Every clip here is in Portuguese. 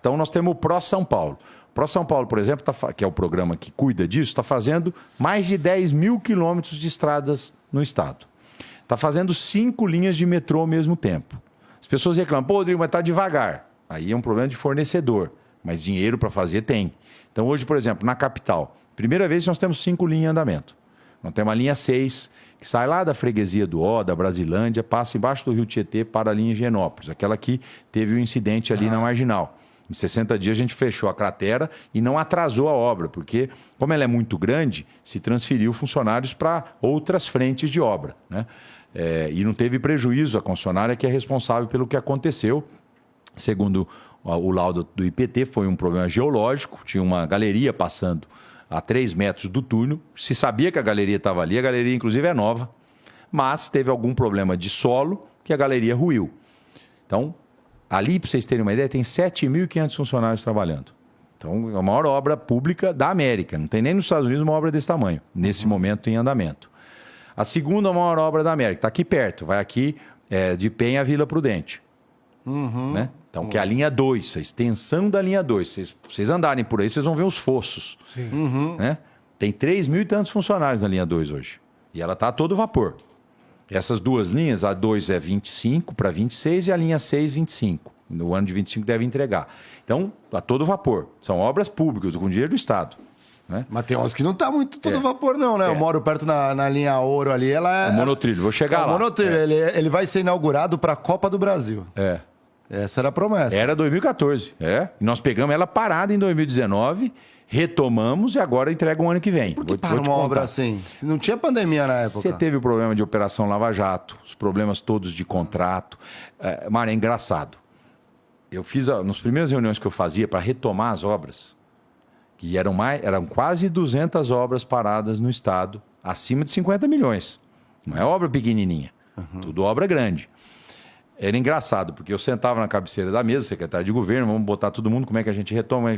Então, nós temos o Pró São Paulo. O Pró São Paulo, por exemplo, que é o programa que cuida disso, está fazendo mais de 10 mil quilômetros de estradas no estado. Está fazendo 5 linhas de metrô ao mesmo tempo. As pessoas reclamam, pô, Rodrigo, mas está devagar. Aí é um problema de fornecedor, mas dinheiro para fazer tem. Então, hoje, por exemplo, na capital, primeira vez nós temos 5 linhas em andamento. Nós temos a linha 6, que sai lá da freguesia do Ó, da Brasilândia, passa embaixo do Rio Tietê para a linha Higienópolis, aquela que teve o incidente ali na Marginal. Em 60 dias a gente fechou a cratera e não atrasou a obra, porque como ela é muito grande, se transferiu funcionários para outras frentes de obra, né? E não teve prejuízo, a concessionária que é responsável pelo que aconteceu. Segundo o laudo do IPT, foi um problema geológico, tinha uma galeria passando a 3 metros do túnel, se sabia que a galeria estava ali, a galeria inclusive é nova, mas teve algum problema de solo que a galeria ruiu. Então, ali, para vocês terem uma ideia, tem 7.500 funcionários trabalhando. Então, é a maior obra pública da América, não tem nem nos Estados Unidos uma obra desse tamanho, nesse momento em andamento. A segunda maior obra da América, está aqui perto, vai aqui de Penha a Vila Prudente. Né? Então, que é a linha 2, a extensão da linha 2. Se vocês andarem por aí, vocês vão ver os fossos. Né? Tem 3 mil e tantos funcionários na linha 2 hoje. E ela está a todo vapor. Essas duas linhas, a 2 é 25 para 26 e a linha 6, 25. No ano de 25 deve entregar. Então, a todo vapor. São obras públicas, com dinheiro do Estado. Né? Mas tem umas que não tá muito todo vapor, não, né? Eu moro perto na linha Ouro ali, ela é... O monotrilho, vou chegar lá. O monotrilho, ele vai ser inaugurado para a Copa do Brasil. Essa era a promessa. Era 2014, E nós pegamos ela parada em 2019, retomamos e agora entrega o ano que vem. Por que para uma obra assim? Se não tinha pandemia na época. Você teve o problema de Operação Lava Jato, os problemas todos de contrato. Mário, é engraçado. Eu fiz, nas primeiras reuniões que eu fazia para retomar as obras, que eram quase 200 obras paradas no estado, acima de 50 milhões. Não é obra pequenininha, tudo obra grande. Era engraçado, porque eu sentava na cabeceira da mesa, secretário de governo, vamos botar todo mundo, como é que a gente retoma,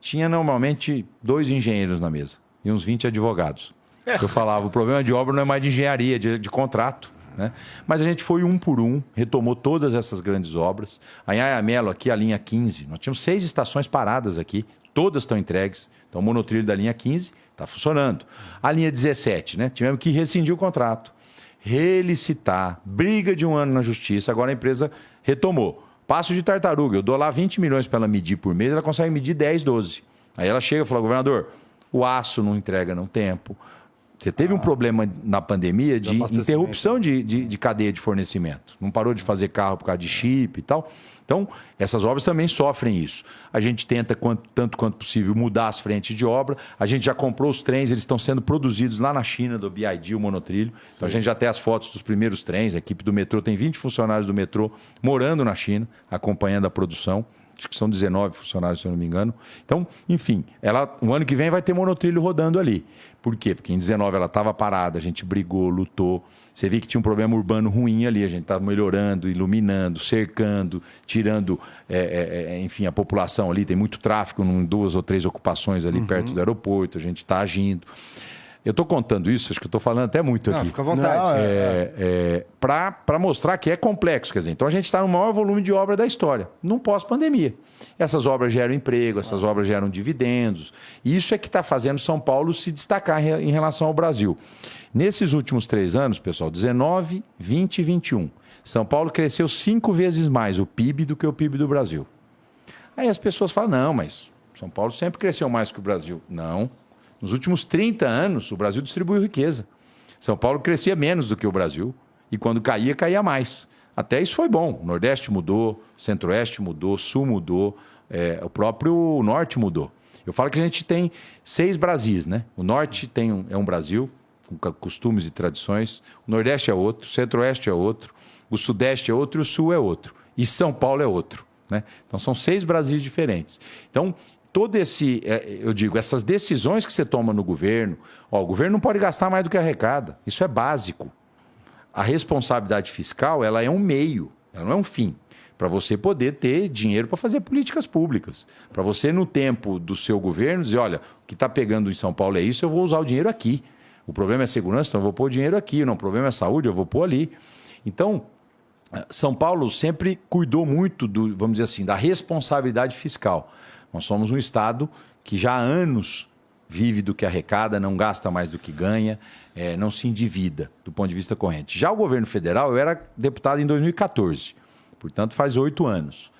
Tinha normalmente 2 engenheiros na mesa e uns 20 advogados. Eu falava, o problema de obra não é mais de engenharia, de contrato. Né? Mas a gente foi um por um, retomou todas essas grandes obras. A Anhangamelo, aqui a linha 15, nós tínhamos 6 estações paradas aqui, todas estão entregues. Então o monotrilho da linha 15 está funcionando. A linha 17, né? Tivemos que rescindir o contrato, relicitar, briga de 1 ano na justiça, agora a empresa retomou. Passo de Tartaruga, eu dou lá 20 milhões para ela medir por mês, ela consegue medir 10, 12. Aí ela chega e fala, governador, o aço não entrega no tempo. Você teve um problema na pandemia de interrupção de cadeia de fornecimento. Não parou de fazer carro por causa de chip e tal. Então, essas obras também sofrem isso. A gente tenta, tanto quanto possível, mudar as frentes de obra. A gente já comprou os trens, eles estão sendo produzidos lá na China, do BYD, o monotrilho. Então, a gente já tem as fotos dos primeiros trens. A equipe do metrô tem 20 funcionários do metrô morando na China, acompanhando a produção. Acho que são 19 funcionários, se eu não me engano. Então, enfim, o ano que vem vai ter monotrilho rodando ali. Por quê? Porque em 19 ela estava parada, a gente brigou, lutou. Você vê que tinha um problema urbano ruim ali, a gente estava melhorando, iluminando, cercando, tirando, enfim, a população ali. Tem muito tráfego em 2 ou 3 ocupações ali perto do aeroporto, a gente está agindo. Eu estou contando isso, acho que eu estou falando até muito aqui. Fica à vontade. Para mostrar que é complexo. Quer dizer, então a gente está no maior volume de obra da história, num pós-pandemia. Essas obras geram emprego, essas obras geram dividendos. E isso é que está fazendo São Paulo se destacar em relação ao Brasil. Nesses últimos 3 anos, pessoal, 19, 20 e 21, São Paulo cresceu 5 vezes mais o PIB do que o PIB do Brasil. Aí as pessoas falam, não, mas São Paulo sempre cresceu mais que o Brasil. Não. Nos últimos 30 anos, o Brasil distribuiu riqueza. São Paulo crescia menos do que o Brasil. E quando caía, caía mais. Até isso foi bom. O Nordeste mudou, o Centro-Oeste mudou, o Sul mudou, o próprio Norte mudou. Eu falo que a gente tem 6 Brasis, né? O Norte é um Brasil, com costumes e tradições. O Nordeste é outro, o Centro-Oeste é outro, o Sudeste é outro e o Sul é outro. E São Paulo é outro, né? Então, são 6 Brasis diferentes. Então, essas decisões que você toma no governo, o governo não pode gastar mais do que arrecada, isso é básico. A responsabilidade fiscal, ela é um meio, ela não é um fim, para você poder ter dinheiro para fazer políticas públicas. Para você, no tempo do seu governo, dizer, olha, o que está pegando em São Paulo é isso, eu vou usar o dinheiro aqui. O problema é segurança, então eu vou pôr o dinheiro aqui. Não, o problema é saúde, eu vou pôr ali. Então, São Paulo sempre cuidou muito, vamos dizer assim, da responsabilidade fiscal. Nós somos um estado que já há anos vive do que arrecada, não gasta mais do que ganha, não se endivida do ponto de vista corrente. Já o governo federal, eu era deputado em 2014, portanto faz 8 anos.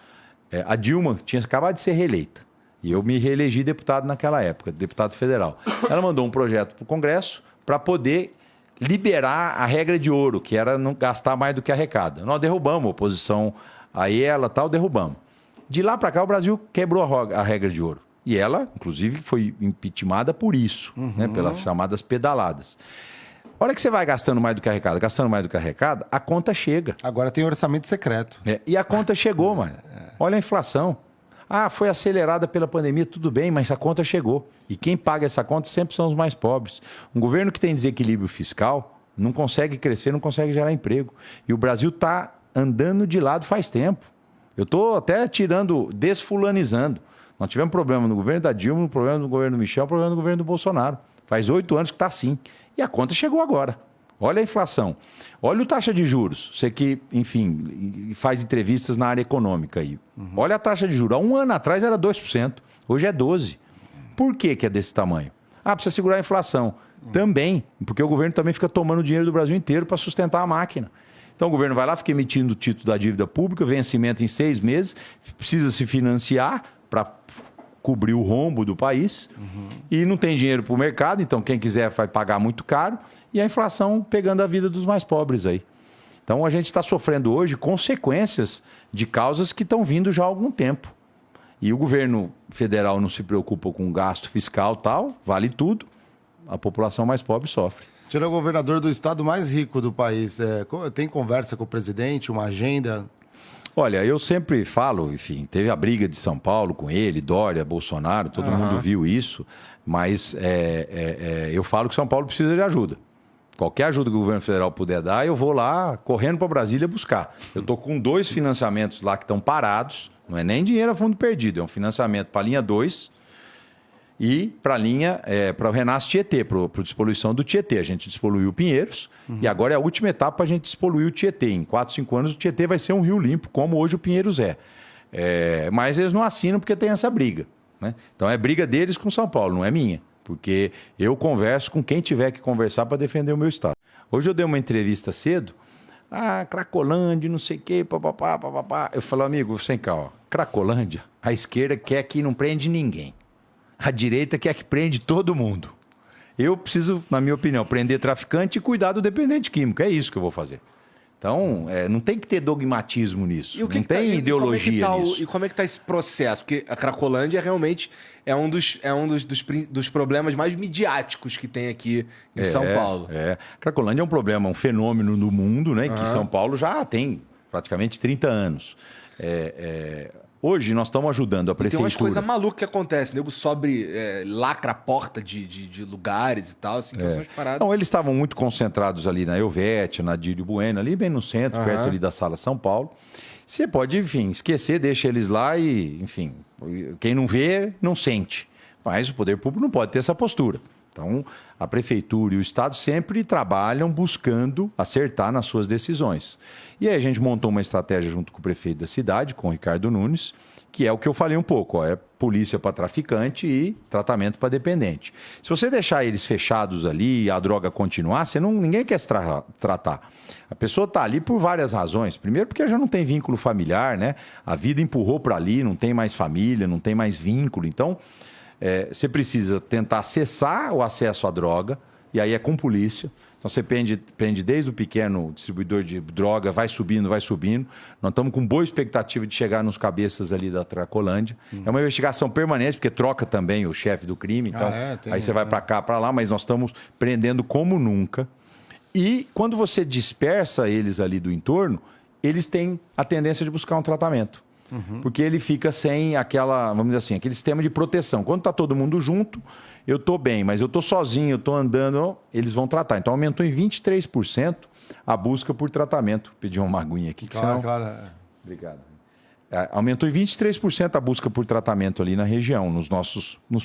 A Dilma tinha acabado de ser reeleita e eu me reelegi deputado naquela época, deputado federal. Ela mandou um projeto para o Congresso para poder liberar a regra de ouro, que era não gastar mais do que arrecada. Nós derrubamos, a oposição a ela, tal, derrubamos. De lá para cá o Brasil quebrou a regra de ouro. E ela, inclusive, foi impeachmentada por isso, né, pelas chamadas pedaladas. A hora que você vai gastando mais do que arrecada, a conta chega. Agora tem orçamento secreto. E a conta chegou, mano. Olha a inflação. Foi acelerada pela pandemia, tudo bem, mas a conta chegou. E quem paga essa conta sempre são os mais pobres. Um governo que tem desequilíbrio fiscal não consegue crescer, não consegue gerar emprego. E o Brasil está andando de lado faz tempo. Eu estou até desfulanizando. Nós tivemos problema no governo da Dilma, problema no governo do Michel, problema no governo do Bolsonaro. Faz 8 anos que está assim. E a conta chegou agora. Olha a inflação. Olha a taxa de juros. Você que, enfim, faz entrevistas na área econômica aí. Olha a taxa de juros. Há 1 ano atrás era 2%. Hoje é 12%. Por que é desse tamanho? Precisa segurar a inflação. Também, porque o governo também fica tomando dinheiro do Brasil inteiro para sustentar a máquina. Então o governo vai lá, fica emitindo o título da dívida pública, vencimento em 6 meses, precisa se financiar para cobrir o rombo do país e não tem dinheiro para o mercado, então quem quiser vai pagar muito caro e a inflação pegando a vida dos mais pobres aí. Então a gente está sofrendo hoje consequências de causas que estão vindo já há algum tempo. E o governo federal não se preocupa com gasto fiscal tal, vale tudo, a população mais pobre sofre. Tira o governador do estado mais rico do país. Tem conversa com o presidente, uma agenda? Olha, eu sempre falo, enfim, teve a briga de São Paulo com ele, Dória, Bolsonaro, todo mundo viu isso, mas eu falo que São Paulo precisa de ajuda. Qualquer ajuda que o governo federal puder dar, eu vou lá correndo para Brasília buscar. Eu estou com 2 financiamentos lá que estão parados, não é nem dinheiro a fundo perdido, é um financiamento para a linha 2 e para a linha, para o Renasce Tietê, para a despoluição do Tietê. A gente despoluiu Pinheiros e agora é a última etapa para a gente despoluir o Tietê. Em 4, 5 anos o Tietê vai ser um rio limpo, como hoje o Pinheiros é. Mas eles não assinam porque tem essa briga, né? Então é briga deles com São Paulo, não é minha. Porque eu converso com quem tiver que conversar para defender o meu estado. Hoje eu dei uma entrevista cedo, Cracolândia, não sei o quê, papapá, papapá. Eu falo, amigo, vem cá, ó, Cracolândia, a esquerda quer que não prende ninguém. A direita quer que prende todo mundo. Eu preciso, na minha opinião, prender traficante e cuidar do dependente químico. É isso que eu vou fazer. Então, não tem que ter dogmatismo nisso. Não tem ideologia nisso. E como é que está esse processo? Porque a Cracolândia realmente é um dos problemas mais midiáticos que tem aqui em São Paulo. Cracolândia é um problema, um fenômeno no mundo, né? Que São Paulo já tem praticamente 30 anos. Hoje nós estamos ajudando a prefeitura. E tem umas coisas malucas que acontecem. O nego sobe, lacra a porta de lugares e tal, assim, que são umas paradas. Não, eles estavam muito concentrados ali na Elvete, na Dírio Bueno, ali bem no centro, perto ali da Sala São Paulo. Você pode, enfim, esquecer, deixa eles lá e, enfim, quem não vê, não sente. Mas o poder público não pode ter essa postura. Então, a prefeitura e o Estado sempre trabalham buscando acertar nas suas decisões. E aí a gente montou uma estratégia junto com o prefeito da cidade, com o Ricardo Nunes, que é o que eu falei um pouco, é polícia para traficante e tratamento para dependente. Se você deixar eles fechados ali e a droga continuar, ninguém quer se tratar. A pessoa está ali por várias razões. Primeiro porque já não tem vínculo familiar, né? A vida empurrou para ali, não tem mais família, não tem mais vínculo. Então, você precisa tentar cessar o acesso à droga, e aí é com polícia. Então você prende desde o pequeno distribuidor de droga, vai subindo. Nós estamos com boa expectativa de chegar nos cabeças ali da Cracolândia. É uma investigação permanente, porque troca também o chefe do crime. Então, aí você vai para cá, para lá, mas nós estamos prendendo como nunca. E quando você dispersa eles ali do entorno, eles têm a tendência de buscar um tratamento. Porque ele fica sem vamos dizer assim, aquele sistema de proteção. Quando está todo mundo junto, eu estou bem, mas eu estou sozinho, eu estou andando, eles vão tratar. Então aumentou em 23% a busca por tratamento. Vou pedir uma aguinha aqui. Claro. Obrigado. Aumentou em 23% a busca por tratamento ali na região, nos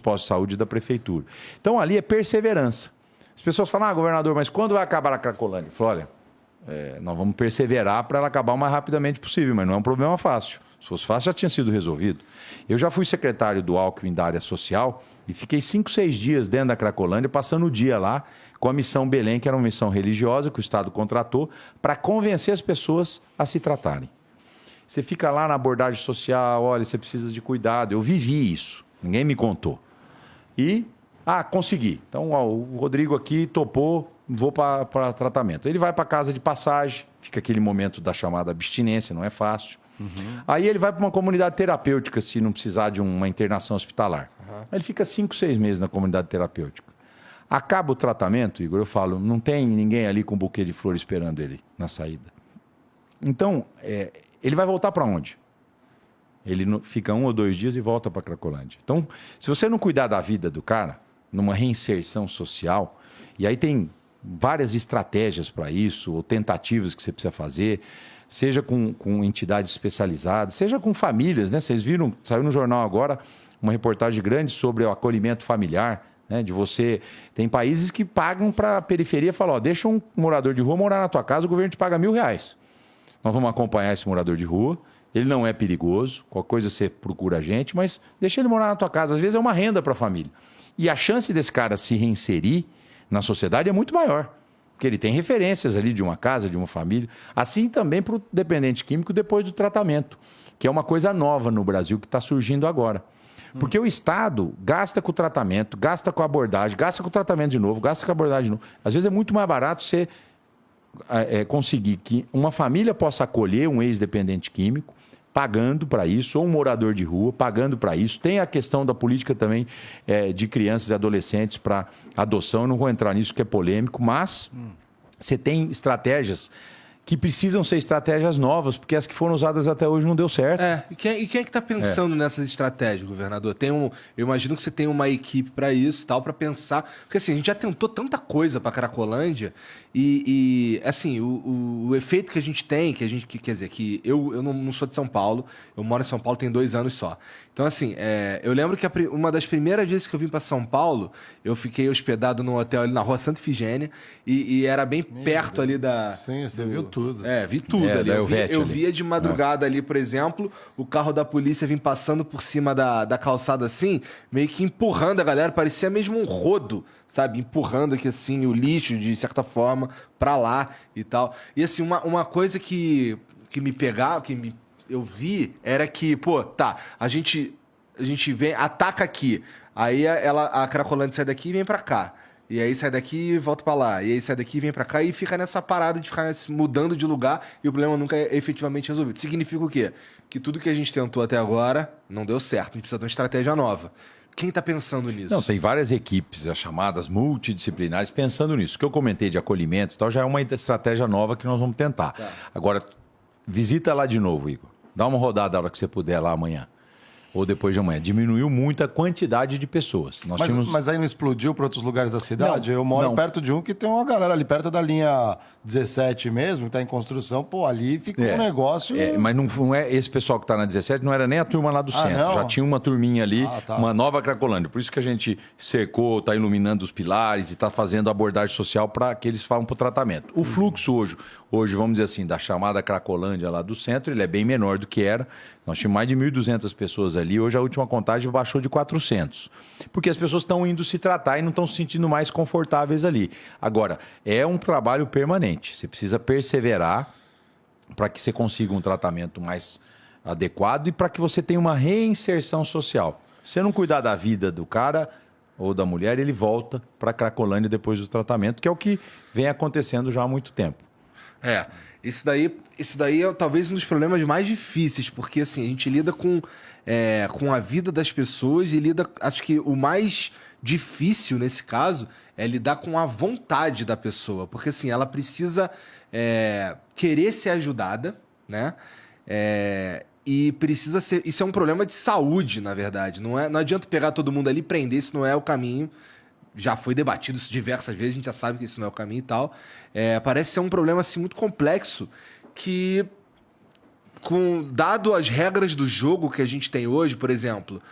postos de saúde da prefeitura. Então ali é perseverança. As pessoas falam, governador, mas quando vai acabar a Cracolândia? Eu falo, olha, Nós vamos perseverar para ela acabar o mais rapidamente possível, mas não é um problema fácil. Se fosse fácil, já tinha sido resolvido. Eu já fui secretário do Alckmin da área social e fiquei 5, 6 dias dentro da Cracolândia, passando o dia lá com a Missão Belém, que era uma missão religiosa que o Estado contratou para convencer as pessoas a se tratarem. Você fica lá na abordagem social, olha, você precisa de cuidado. Eu vivi isso, ninguém me contou. E, consegui. Então, o Rodrigo aqui topou, vou para tratamento. Ele vai para casa de passagem, fica aquele momento da chamada abstinência, não é fácil. Aí ele vai para uma comunidade terapêutica, se não precisar de uma internação hospitalar. Aí ele fica 5, 6 meses na comunidade terapêutica. Acaba o tratamento, Igor, eu falo, não tem ninguém ali com um buquê de flor esperando ele na saída. Então, ele vai voltar para onde? Ele fica 1 ou 2 dias e volta para Cracolândia. Então, se você não cuidar da vida do cara, numa reinserção social, e aí tem várias estratégias para isso, ou tentativas que você precisa fazer, seja com entidades especializadas, seja com famílias, né? Vocês viram, saiu no jornal agora, uma reportagem grande sobre o acolhimento familiar, né? De você... Tem países que pagam para a periferia, falam, deixa um morador de rua morar na tua casa, o governo te paga R$1.000. Nós vamos acompanhar esse morador de rua, ele não é perigoso, qualquer coisa você procura a gente, mas deixa ele morar na tua casa, às vezes é uma renda para a família. E a chance desse cara se reinserir na sociedade é muito maior. Porque ele tem referências ali de uma casa, de uma família. Assim também para o dependente químico depois do tratamento, que é uma coisa nova no Brasil que está surgindo agora. Porque o Estado gasta com o tratamento, gasta com a abordagem, gasta com o tratamento de novo, gasta com a abordagem de novo. Às vezes é muito mais barato você conseguir que uma família possa acolher um ex-dependente químico, pagando para isso, ou um morador de rua, pagando para isso. Tem a questão da política também de crianças e adolescentes para adoção. Eu não vou entrar nisso, que é polêmico, mas você tem estratégias que precisam ser estratégias novas, porque as que foram usadas até hoje não deu certo. E quem é que está pensando nessas estratégias, governador? Eu imagino que você tem uma equipe para isso, tal, para pensar. Porque assim, a gente já tentou tanta coisa para Cracolândia e assim, o efeito que a gente tem, quer dizer, que eu não sou de São Paulo, eu moro em São Paulo tem 2 anos só. Então, assim, eu lembro que uma das primeiras vezes que eu vim para São Paulo, eu fiquei hospedado num hotel ali na rua Santa Ifigênia e era bem perto ali da... Sim, você viu tudo. Vi tudo ali. Eu via de madrugada ali, por exemplo, o carro da polícia vir passando por cima da calçada assim, meio que empurrando a galera, parecia mesmo um rodo, sabe? Empurrando aqui assim o lixo, de certa forma, para lá e tal. E assim, uma coisa que me pegava, eu vi, era que, a gente vem, ataca aqui, aí a Cracolândia sai daqui e vem pra cá, e aí sai daqui e volta pra lá, e aí sai daqui e vem pra cá, e fica nessa parada de ficar mudando de lugar, e o problema nunca é efetivamente resolvido. Significa o quê? Que tudo que a gente tentou até agora não deu certo, a gente precisa de uma estratégia nova. Quem está pensando nisso? Não, tem várias equipes, as chamadas multidisciplinares, pensando nisso. O que eu comentei de acolhimento e tal, já é uma estratégia nova que nós vamos tentar. Tá. Agora, visita lá de novo, Igor. Dá uma rodada a hora que você puder lá amanhã. Ou depois de amanhã. Diminuiu muito a quantidade de pessoas. Mas aí não explodiu para outros lugares da cidade? Eu moro perto de um que tem uma galera ali perto da linha 17 mesmo, que está em construção. Pô, ali fica um negócio... Mas não é esse pessoal que está na 17, não era nem a turma lá do centro. Não? Já tinha uma turminha ali, Tá. uma nova Cracolândia. Por isso que a gente cercou, está iluminando os pilares e está fazendo abordagem social para que eles façam para o tratamento. O fluxo hoje, vamos dizer assim, da chamada Cracolândia lá do centro, ele é bem menor do que era. Nós tínhamos mais de 1.200 pessoas ali. Hoje a última contagem baixou de 400. Porque as pessoas estão indo se tratar e não estão se sentindo mais confortáveis ali. Agora, é um trabalho permanente. Você precisa perseverar para que você consiga um tratamento mais adequado e para que você tenha uma reinserção social. Se você não cuidar da vida do cara ou da mulher, ele volta para a Cracolândia depois do tratamento, que é o que vem acontecendo já há muito tempo. Isso daí é talvez um dos problemas mais difíceis, porque assim, a gente lida com a vida das pessoas e acho que o mais difícil nesse caso é lidar com a vontade da pessoa, porque assim, ela precisa querer ser ajudada, né? E precisa ser... Isso é um problema de saúde, na verdade. Não adianta pegar todo mundo ali e prender, isso não é o caminho. Já foi debatido isso diversas vezes, a gente já sabe que isso não é o caminho e tal. Parece ser um problema assim, muito complexo que, dado as regras do jogo que a gente tem hoje, por exemplo,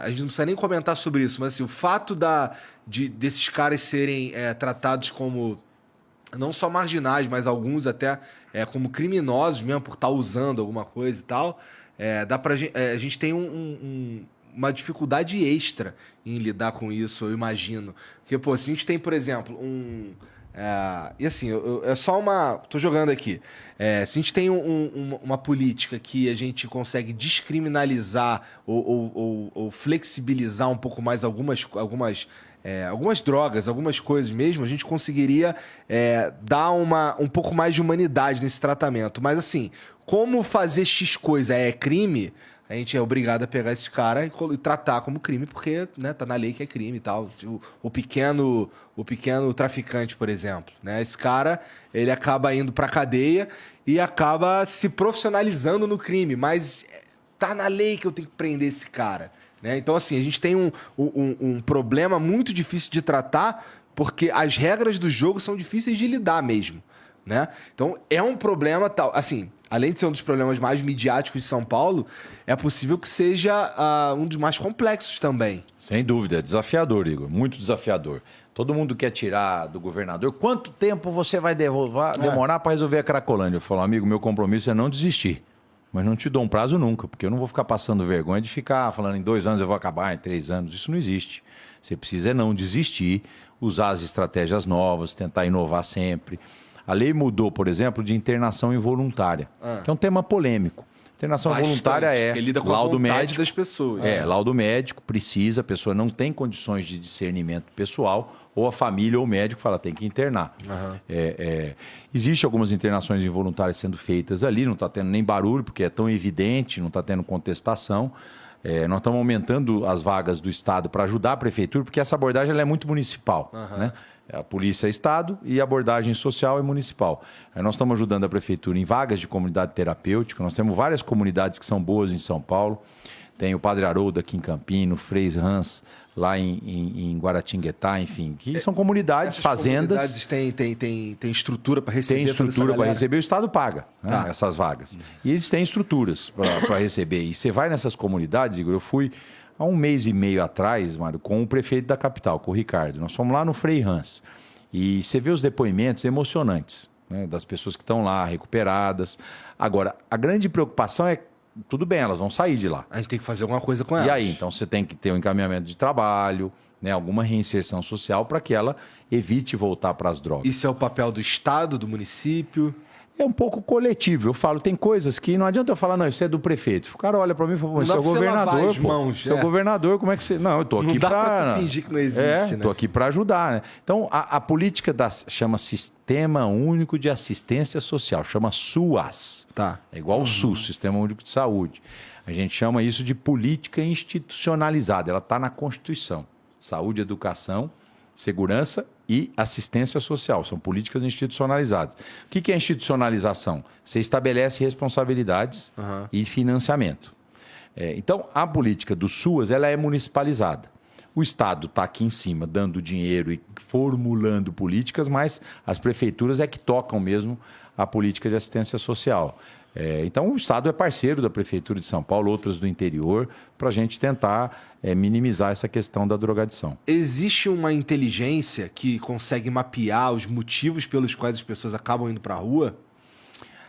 a gente não precisa nem comentar sobre isso, mas assim, o fato desses caras serem tratados como não só marginais, mas alguns até como criminosos mesmo, por estar usando alguma coisa e tal, a gente tem uma dificuldade extra em lidar com isso, eu imagino. Porque, pô, se a gente tem, por exemplo, e assim, é só uma... Tô jogando aqui. Se a gente tem uma política que a gente consegue descriminalizar ou flexibilizar um pouco mais algumas drogas, algumas coisas mesmo, a gente conseguiria dar um pouco mais de humanidade nesse tratamento. Mas assim, como fazer X coisa é crime, a gente é obrigado a pegar esse cara e tratar como crime, porque, né, tá na lei que é crime e tal. O pequeno traficante, por exemplo, né? Esse cara, ele acaba indo pra cadeia e acaba se profissionalizando no crime, mas tá na lei que eu tenho que prender esse cara, né? Então, assim, a gente tem um problema muito difícil de tratar, porque as regras do jogo são difíceis de lidar mesmo, né? Então, é um problema tal, assim... Além de ser um dos problemas mais midiáticos de São Paulo, é possível que seja um dos mais complexos também. Sem dúvida, é desafiador, Igor, muito desafiador. Todo mundo quer tirar do governador. Quanto tempo você vai demorar para resolver a Cracolândia? Eu falo, amigo, meu compromisso é não desistir. Mas não te dou um prazo nunca, porque eu não vou ficar passando vergonha de ficar falando em 2 anos eu vou acabar, em 3 anos. Isso não existe. Você precisa não desistir, usar as estratégias novas, tentar inovar sempre. A lei mudou, por exemplo, de internação involuntária, que é um tema polêmico. Internação voluntária lida com laudo a vontade médico das pessoas. Laudo médico, precisa, a pessoa não tem condições de discernimento pessoal, ou a família ou o médico fala, tem que internar. Existe algumas internações involuntárias sendo feitas ali, não está tendo nem barulho, porque é tão evidente, não está tendo contestação. Nós estamos aumentando as vagas do Estado para ajudar a Prefeitura, porque essa abordagem ela é muito municipal, né? A polícia é Estado e a abordagem social é municipal. Nós estamos ajudando a Prefeitura em vagas de comunidade terapêutica. Nós temos várias comunidades que são boas em São Paulo. Tem o Padre Haroldo aqui em Campino, Freis Hans lá em Guaratinguetá, enfim, que são comunidades, fazendas. Essas comunidades têm estrutura para receber. Tem estrutura para receber, o Estado paga essas vagas. E eles têm estruturas para receber. E você vai nessas comunidades, Igor, eu fui... Há 1 mês e meio atrás, Mário, com o prefeito da capital, com o Ricardo. Nós fomos lá no Frei Hans. E você vê os depoimentos emocionantes, né, das pessoas que estão lá, recuperadas. Agora, a grande preocupação é, tudo bem, elas vão sair de lá. A gente tem que fazer alguma coisa com elas. E aí, então você tem que ter um encaminhamento de trabalho, né, alguma reinserção social para que ela evite voltar para as drogas. Isso é o papel do Estado, do município? É um pouco coletivo. Eu falo, tem coisas que não adianta eu falar, não, isso é do prefeito. O cara olha para mim e fala, você é o governador, você é o governador, como é que você... Não, eu tô aqui para... Não dá pra fingir que não existe, né? Tô aqui para ajudar, né? Então, a política chama Sistema Único de Assistência Social, chama SUAS. Tá. É igual o SUS, Sistema Único de Saúde. A gente chama isso de política institucionalizada. Ela está na Constituição. Saúde, educação, segurança e assistência social. São políticas institucionalizadas. O que é institucionalização? Você estabelece responsabilidades e financiamento. Então, a política do SUAS ela é municipalizada. O Estado está aqui em cima, dando dinheiro e formulando políticas, mas as prefeituras é que tocam mesmo a política de assistência social. Então, o Estado é parceiro da Prefeitura de São Paulo, outras do interior, para a gente tentar minimizar essa questão da drogadição. Existe uma inteligência que consegue mapear os motivos pelos quais as pessoas acabam indo para a rua?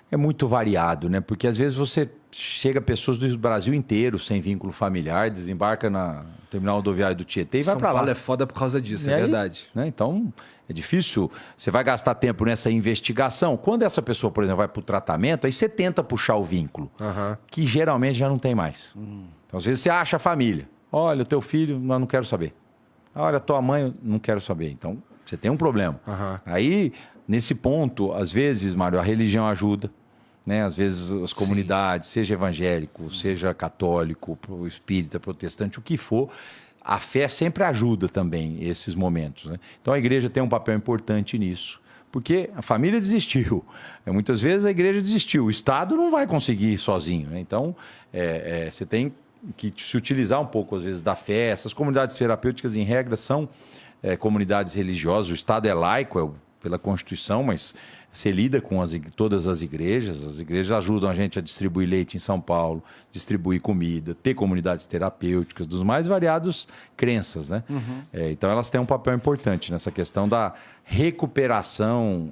É muito variado, né? Porque às vezes você chega pessoas do Brasil inteiro sem vínculo familiar, desembarca no terminal rodoviário do Tietê e vai para lá. São Paulo é foda por causa disso, é verdade. Né? Então, é difícil. Você vai gastar tempo nessa investigação. Quando essa pessoa, por exemplo, vai para o tratamento, aí você tenta puxar o vínculo, que geralmente já não tem mais. Então, às vezes você acha a família. Olha, o teu filho, eu não quero saber. Olha, tua mãe, eu não quero saber. Então, você tem um problema. Aí, nesse ponto, às vezes, Mário, a religião ajuda. Né? Às vezes as comunidades, seja evangélico, seja católico, espírita, protestante, o que for, a fé sempre ajuda também esses momentos. Né? Então a igreja tem um papel importante nisso, porque a família desistiu. Muitas vezes a igreja desistiu, o Estado não vai conseguir ir sozinho. Né? Então você tem que se utilizar um pouco, às vezes, da fé. Essas comunidades terapêuticas, em regra, são comunidades religiosas, o Estado é laico, pela Constituição, mas você lida com todas as igrejas ajudam a gente a distribuir leite em São Paulo, distribuir comida, ter comunidades terapêuticas, dos mais variados crenças, né? Então elas têm um papel importante nessa questão da recuperação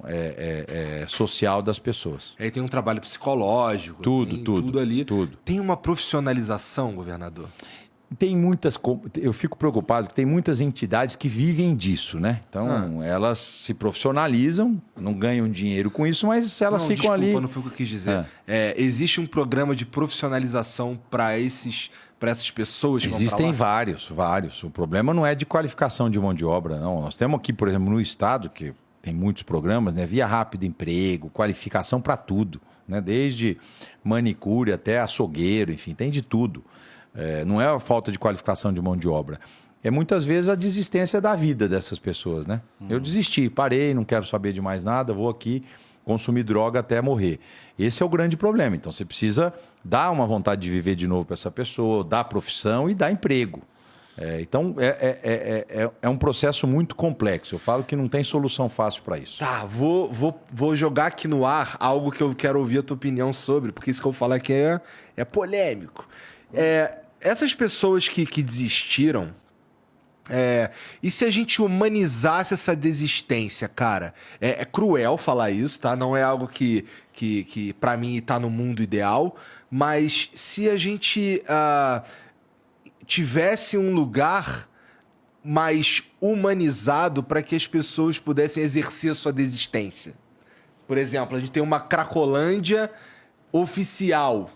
social das pessoas. Aí tem um trabalho psicológico, tudo ali. Tudo. Tem uma profissionalização, governador? Tem muitas, eu fico preocupado que tem muitas entidades que vivem disso, né? Então, elas se profissionalizam, não ganham dinheiro com isso, mas elas ficam ali... Não foi o que eu quis dizer. Existe um programa de profissionalização para essas pessoas que Existem vão pra lá? vários. O problema não é de qualificação de mão de obra, não. Nós temos aqui, por exemplo, no estado, que tem muitos programas, né? Via Rápida Emprego, qualificação para tudo, né? Desde manicure até açougueiro, enfim, tem de tudo. Não é a falta de qualificação de mão de obra. É muitas vezes a desistência da vida dessas pessoas, né? Eu desisti, parei, não quero saber de mais nada, vou aqui consumir droga até morrer. Esse é o grande problema. Então você precisa dar uma vontade de viver de novo para essa pessoa, dar profissão e dar emprego. Então é um processo muito complexo. Eu falo que não tem solução fácil para isso. Tá, vou jogar aqui no ar algo que eu quero ouvir a tua opinião sobre, porque isso que eu falo aqui é polêmico. Essas pessoas que desistiram, e se a gente humanizasse essa desistência, cara? É cruel falar isso, tá? Não é algo que para mim tá no mundo ideal, mas se a gente tivesse um lugar mais humanizado para que as pessoas pudessem exercer a sua desistência. Por exemplo, a gente tem uma Cracolândia oficial.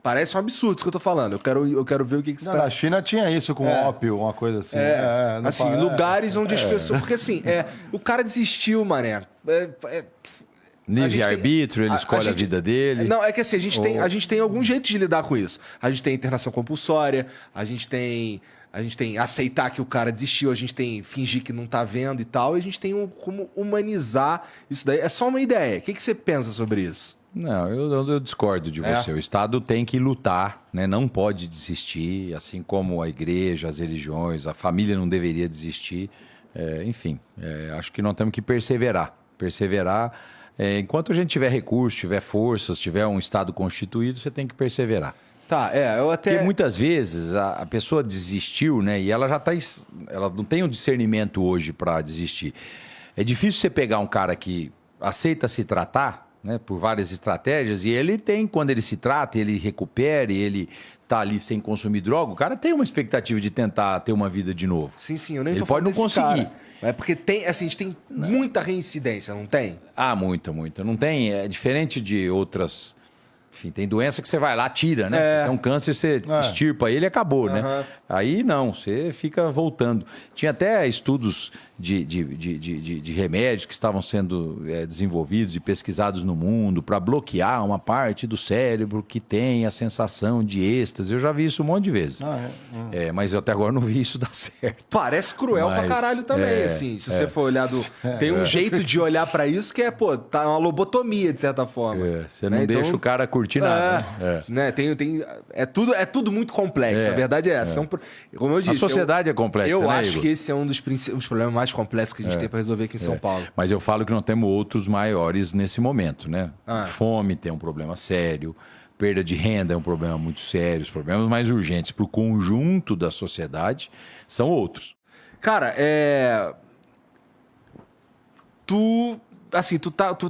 Parece um absurdo isso que eu tô falando. Eu quero ver o que você tá... Na China tinha isso com ópio, uma coisa assim. Lugares onde as pessoas... Porque assim, o cara desistiu, mané. Livre-arbítrio, ele escolhe a vida dele. Não, é que assim, a gente tem algum jeito de lidar com isso. A gente tem internação compulsória, a gente tem aceitar que o cara desistiu, a gente tem fingir que não tá vendo e tal, e a gente tem como humanizar isso daí. É só uma ideia. O que você pensa sobre isso? Não, eu discordo de você. O Estado tem que lutar, né? Não pode desistir, assim como a igreja, as religiões, a família não deveria desistir. Enfim, acho que nós temos que perseverar. Enquanto a gente tiver recurso, tiver forças, tiver um Estado constituído, você tem que perseverar. Tá, eu até... Porque muitas vezes a pessoa desistiu, né? E ela ela não tem o discernimento hoje para desistir. É difícil você pegar um cara que aceita se tratar, né, por várias estratégias, e ele tem, quando ele se trata, ele recupera, ele tá ali sem consumir droga, o cara tem uma expectativa de tentar ter uma vida de novo. Sim, eu nem ele tô pode falando não conseguir. Cara. É porque a gente tem muita reincidência, não tem? Muita. Não tem, é diferente de outras... Enfim, tem doença que você vai lá, tira, né? Tem um câncer, você extirpa ele e acabou, né? Aí não, você fica voltando. Tinha até estudos de remédios que estavam sendo desenvolvidos e pesquisados no mundo para bloquear uma parte do cérebro que tem a sensação de êxtase. Eu já vi isso um monte de vezes. Mas eu até agora não vi isso dar certo. Parece cruel pra caralho também, assim. Se você for olhar tem um jeito de olhar pra isso que tá uma lobotomia, de certa forma. Você não deixa o cara curtir nada. Né? É tudo muito complexo. A verdade é essa. Como eu disse, a sociedade é complexa, eu né, acho Igor? que esse é um dos problemas mais complexos que a gente tem para resolver aqui em São Paulo. Mas eu falo que nós temos outros maiores nesse momento, né? Fome tem um problema sério, perda de renda é um problema muito sério, os problemas mais urgentes para o conjunto da sociedade são outros. Cara, tu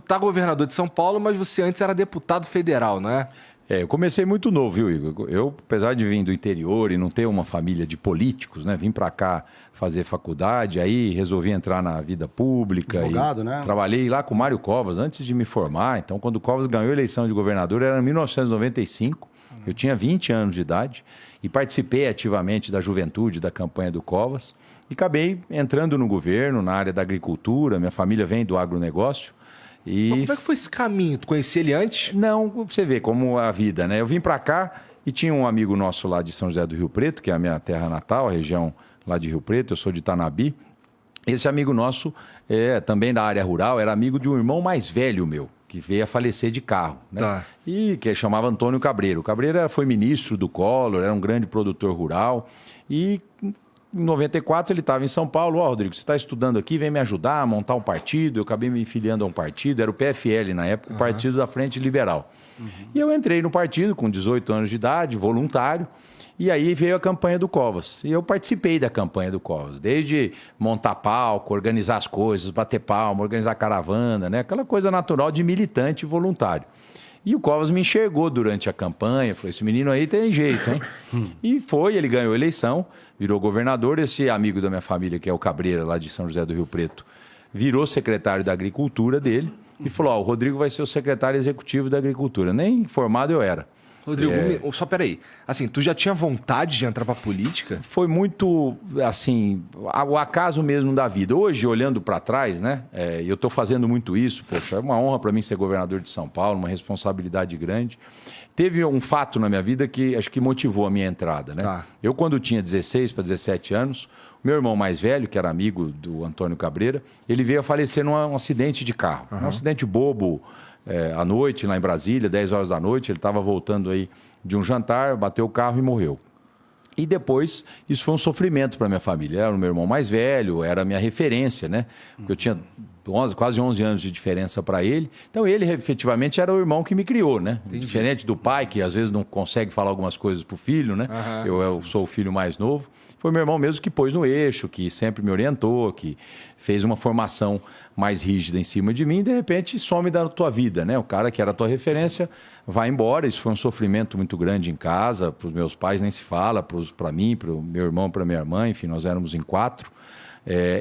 tá governador de São Paulo, mas você antes era deputado federal, não é? Eu comecei muito novo, viu, Igor? Eu, apesar de vir do interior e não ter uma família de políticos, né? Vim para cá fazer faculdade, aí resolvi entrar na vida pública. Advogado, né? Trabalhei lá com o Mário Covas antes de me formar. Então, quando o Covas ganhou a eleição de governador, era em 1995. Eu tinha 20 anos de idade e participei ativamente da juventude da campanha do Covas. E acabei entrando no governo, na área da agricultura. Minha família vem do agronegócio. Mas como é que foi esse caminho? Tu conhecia ele antes? Não, você vê como a vida, né? Eu vim para cá e tinha um amigo nosso lá de São José do Rio Preto, que é a minha terra natal, a região lá de Rio Preto, eu sou de Itanabi. Esse amigo nosso, também da área rural, era amigo de um irmão mais velho meu, que veio a falecer de carro, né? Tá. E que chamava Antônio Cabreiro. O Cabreiro foi ministro do Collor, era um grande produtor rural e em 94 ele estava em São Paulo. Rodrigo, você está estudando aqui, vem me ajudar a montar um partido. Eu acabei me filiando a um partido, era o PFL na época, o Partido da Frente Liberal. E eu entrei no partido com 18 anos de idade, voluntário. E aí veio a campanha do Covas. E eu participei da campanha do Covas. Desde montar palco, organizar as coisas, bater palma, organizar caravana, né? Aquela coisa natural de militante voluntário. E o Covas me enxergou durante a campanha. Falou, esse menino aí tem jeito, hein? E foi, ele ganhou a eleição, virou governador. Esse amigo da minha família, que é o Cabreira, lá de São José do Rio Preto, virou secretário da Agricultura dele. E falou, o Rodrigo vai ser o secretário executivo da Agricultura. Nem formado eu era. Rodrigo, só peraí. Assim, tu já tinha vontade de entrar pra política? Foi muito, assim, o acaso mesmo da vida. Hoje, olhando para trás, né? Eu estou fazendo muito isso. Poxa, é uma honra para mim ser governador de São Paulo, uma responsabilidade grande. Teve um fato na minha vida que acho que motivou a minha entrada, né? Tá. Eu, quando tinha 16 para 17 anos, meu irmão mais velho, que era amigo do Antônio Cabreira, ele veio a falecer num acidente de carro. Um acidente bobo. À noite, lá em Brasília, 10 horas da noite, ele estava voltando aí de um jantar, bateu o carro e morreu. E depois, isso foi um sofrimento para minha família. Era o meu irmão mais velho, era a minha referência, né? Porque eu tinha quase 11 anos de diferença para ele. Então, ele efetivamente era o irmão que me criou, né? Entendi. Diferente do pai, que às vezes não consegue falar algumas coisas pro filho, né? Eu sou o filho mais novo. Foi meu irmão mesmo que pôs no eixo, que sempre me orientou, que fez uma formação mais rígida em cima de mim e, de repente, some da tua vida, né? O cara que era a tua referência vai embora. Isso foi um sofrimento muito grande em casa. Para os meus pais nem se fala, para mim, para o meu irmão, para minha irmã. Enfim, nós éramos em 4.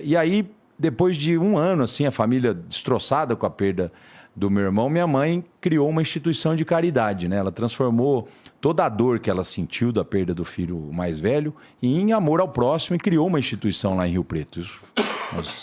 E aí, depois de um ano, assim, a família destroçada com a perda do meu irmão, minha mãe criou uma instituição de caridade, né? Ela transformou toda a dor que ela sentiu da perda do filho mais velho em amor ao próximo e criou uma instituição lá em Rio Preto.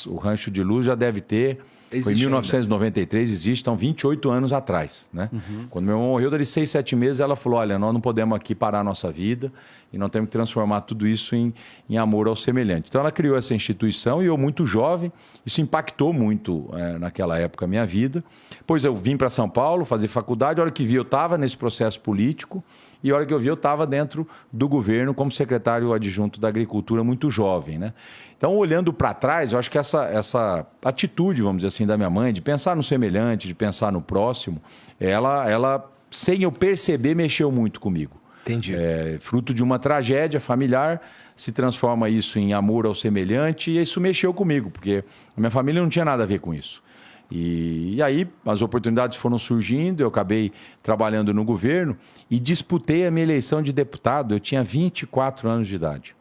O Rancho de Luz já deve ter... Foi em 1993, existe, então 28 anos atrás, né? Quando meu irmão morreu, dali 6, 7 meses, ela falou, olha, nós não podemos aqui parar a nossa vida e não temos que transformar tudo isso em amor ao semelhante. Então ela criou essa instituição e eu, muito jovem, isso impactou muito naquela época a minha vida. Depois eu vim para São Paulo fazer faculdade, a hora que vi eu estava nesse processo político e a hora que eu vi eu estava dentro do governo como secretário adjunto da Agricultura, muito jovem, né? Então, olhando para trás, eu acho que essa atitude, vamos dizer assim, da minha mãe, de pensar no semelhante, de pensar no próximo, ela sem eu perceber, mexeu muito comigo. Entendi. Fruto de uma tragédia familiar, se transforma isso em amor ao semelhante e isso mexeu comigo, porque a minha família não tinha nada a ver com isso. E aí as oportunidades foram surgindo, eu acabei trabalhando no governo e disputei a minha eleição de deputado, eu tinha 24 anos de idade.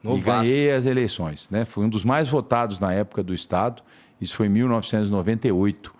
E ganhei as eleições, né? Fui um dos mais votados na época do Estado. Isso foi em 1998.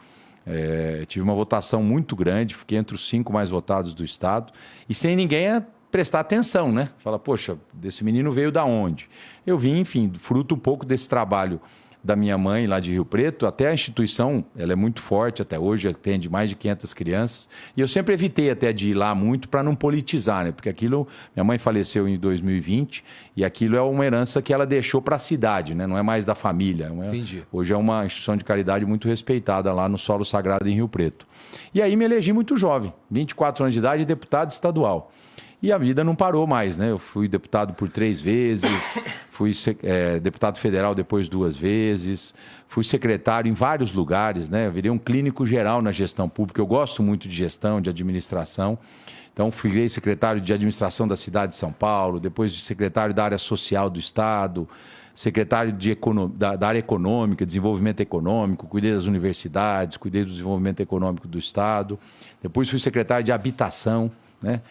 Tive uma votação muito grande, fiquei entre os 5 mais votados do Estado. E sem ninguém prestar atenção, né? Fala, poxa, desse menino veio da onde? Eu vim, enfim, fruto um pouco desse trabalho da minha mãe lá de Rio Preto. Até a instituição, ela é muito forte, até hoje atende mais de 500 crianças. E eu sempre evitei até de ir lá muito para não politizar, né? Porque aquilo, minha mãe faleceu em 2020 e aquilo é uma herança que ela deixou para a cidade, né? Não é mais da família. Entendi. Hoje é uma instituição de caridade muito respeitada lá no Solo Sagrado em Rio Preto. E aí me elegi muito jovem, 24 anos de idade, deputado estadual. E a vida não parou mais, né? Eu fui deputado por 3 vezes, fui deputado federal depois 2 vezes, fui secretário em vários lugares, né? Eu virei um clínico geral na gestão pública. Eu gosto muito de gestão, de administração. Então, fui secretário de administração da cidade de São Paulo, depois secretário da área social do Estado, secretário da área econômica, desenvolvimento econômico, cuidei das universidades, cuidei do desenvolvimento econômico do Estado. Depois fui secretário de habitação, né?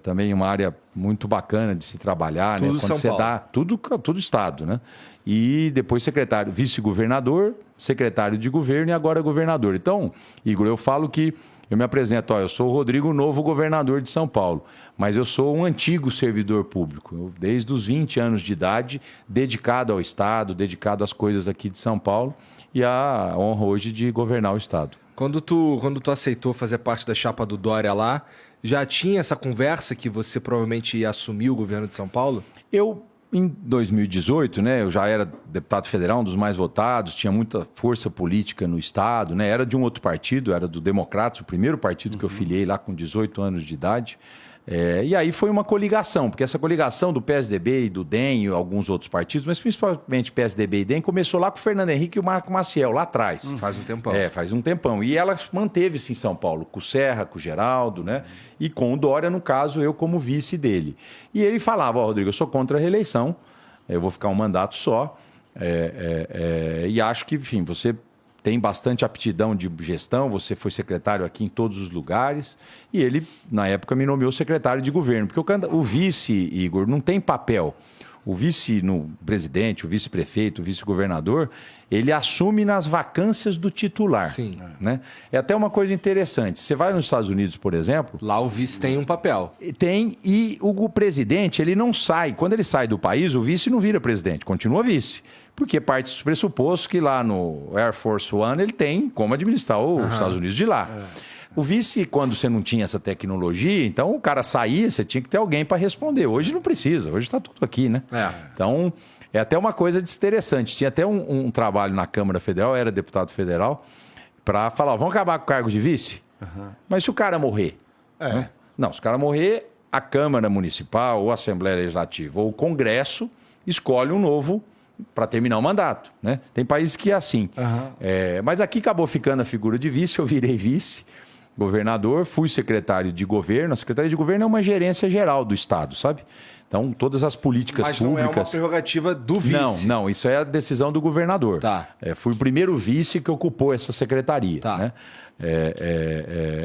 Também uma área muito bacana de se trabalhar, tudo né? Quando São você Paulo. dá tudo Estado, né? E depois secretário, vice-governador, secretário de governo e agora governador. Então, Igor, eu falo que eu me apresento, eu sou o Rodrigo, novo governador de São Paulo, mas eu sou um antigo servidor público, desde os 20 anos de idade, dedicado ao Estado, dedicado às coisas aqui de São Paulo e a honra hoje de governar o Estado. Quando tu aceitou fazer parte da chapa do Dória lá, já tinha essa conversa que você provavelmente ia assumir o governo de São Paulo? Eu, em 2018, né, eu já era deputado federal, um dos mais votados, tinha muita força política no Estado, né, era de um outro partido, era do Democratas, o primeiro partido que eu filiei lá com 18 anos de idade. E aí foi uma coligação, porque essa coligação do PSDB e do DEM e alguns outros partidos, mas principalmente PSDB e DEM, começou lá com o Fernando Henrique e o Marco Maciel, lá atrás. Faz um tempão. Faz um tempão. E ela manteve-se em São Paulo, com o Serra, com o Geraldo, né? E com o Dória, no caso, eu como vice dele. E ele falava, Rodrigo, eu sou contra a reeleição, eu vou ficar um mandato só, e acho que, enfim, você tem bastante aptidão de gestão, você foi secretário aqui em todos os lugares, e ele, na época, me nomeou secretário de governo, porque o vice, Igor, não tem papel. O vice-presidente, o vice-prefeito, o vice-governador, ele assume nas vacâncias do titular. Sim. Né? É até uma coisa interessante. Você vai nos Estados Unidos, por exemplo... Lá o vice tem um papel. Tem, e o presidente, ele não sai. Quando ele sai do país, o vice não vira presidente, continua vice. Porque parte dos pressupostos que lá no Air Force One ele tem como administrar os Estados Unidos de lá. O vice, quando você não tinha essa tecnologia, então o cara saía, você tinha que ter alguém para responder. Hoje não precisa, hoje está tudo aqui, né? Então, é até uma coisa interessante. Tinha até um trabalho na Câmara Federal, era deputado federal, para falar, vamos acabar com o cargo de vice? Mas se o cara morrer? Né? Não, se o cara morrer, a Câmara Municipal, ou a Assembleia Legislativa, ou o Congresso, escolhe um novo para terminar o mandato, né? Tem países que é assim. Mas aqui acabou ficando a figura de vice, eu virei vice-governador, fui secretário de governo. A Secretaria de Governo é uma gerência geral do Estado, sabe? Então, todas as políticas públicas... Mas não é uma prerrogativa do vice. Não, isso é a decisão do governador. Tá. Fui o primeiro vice que ocupou essa secretaria. Tá. Né?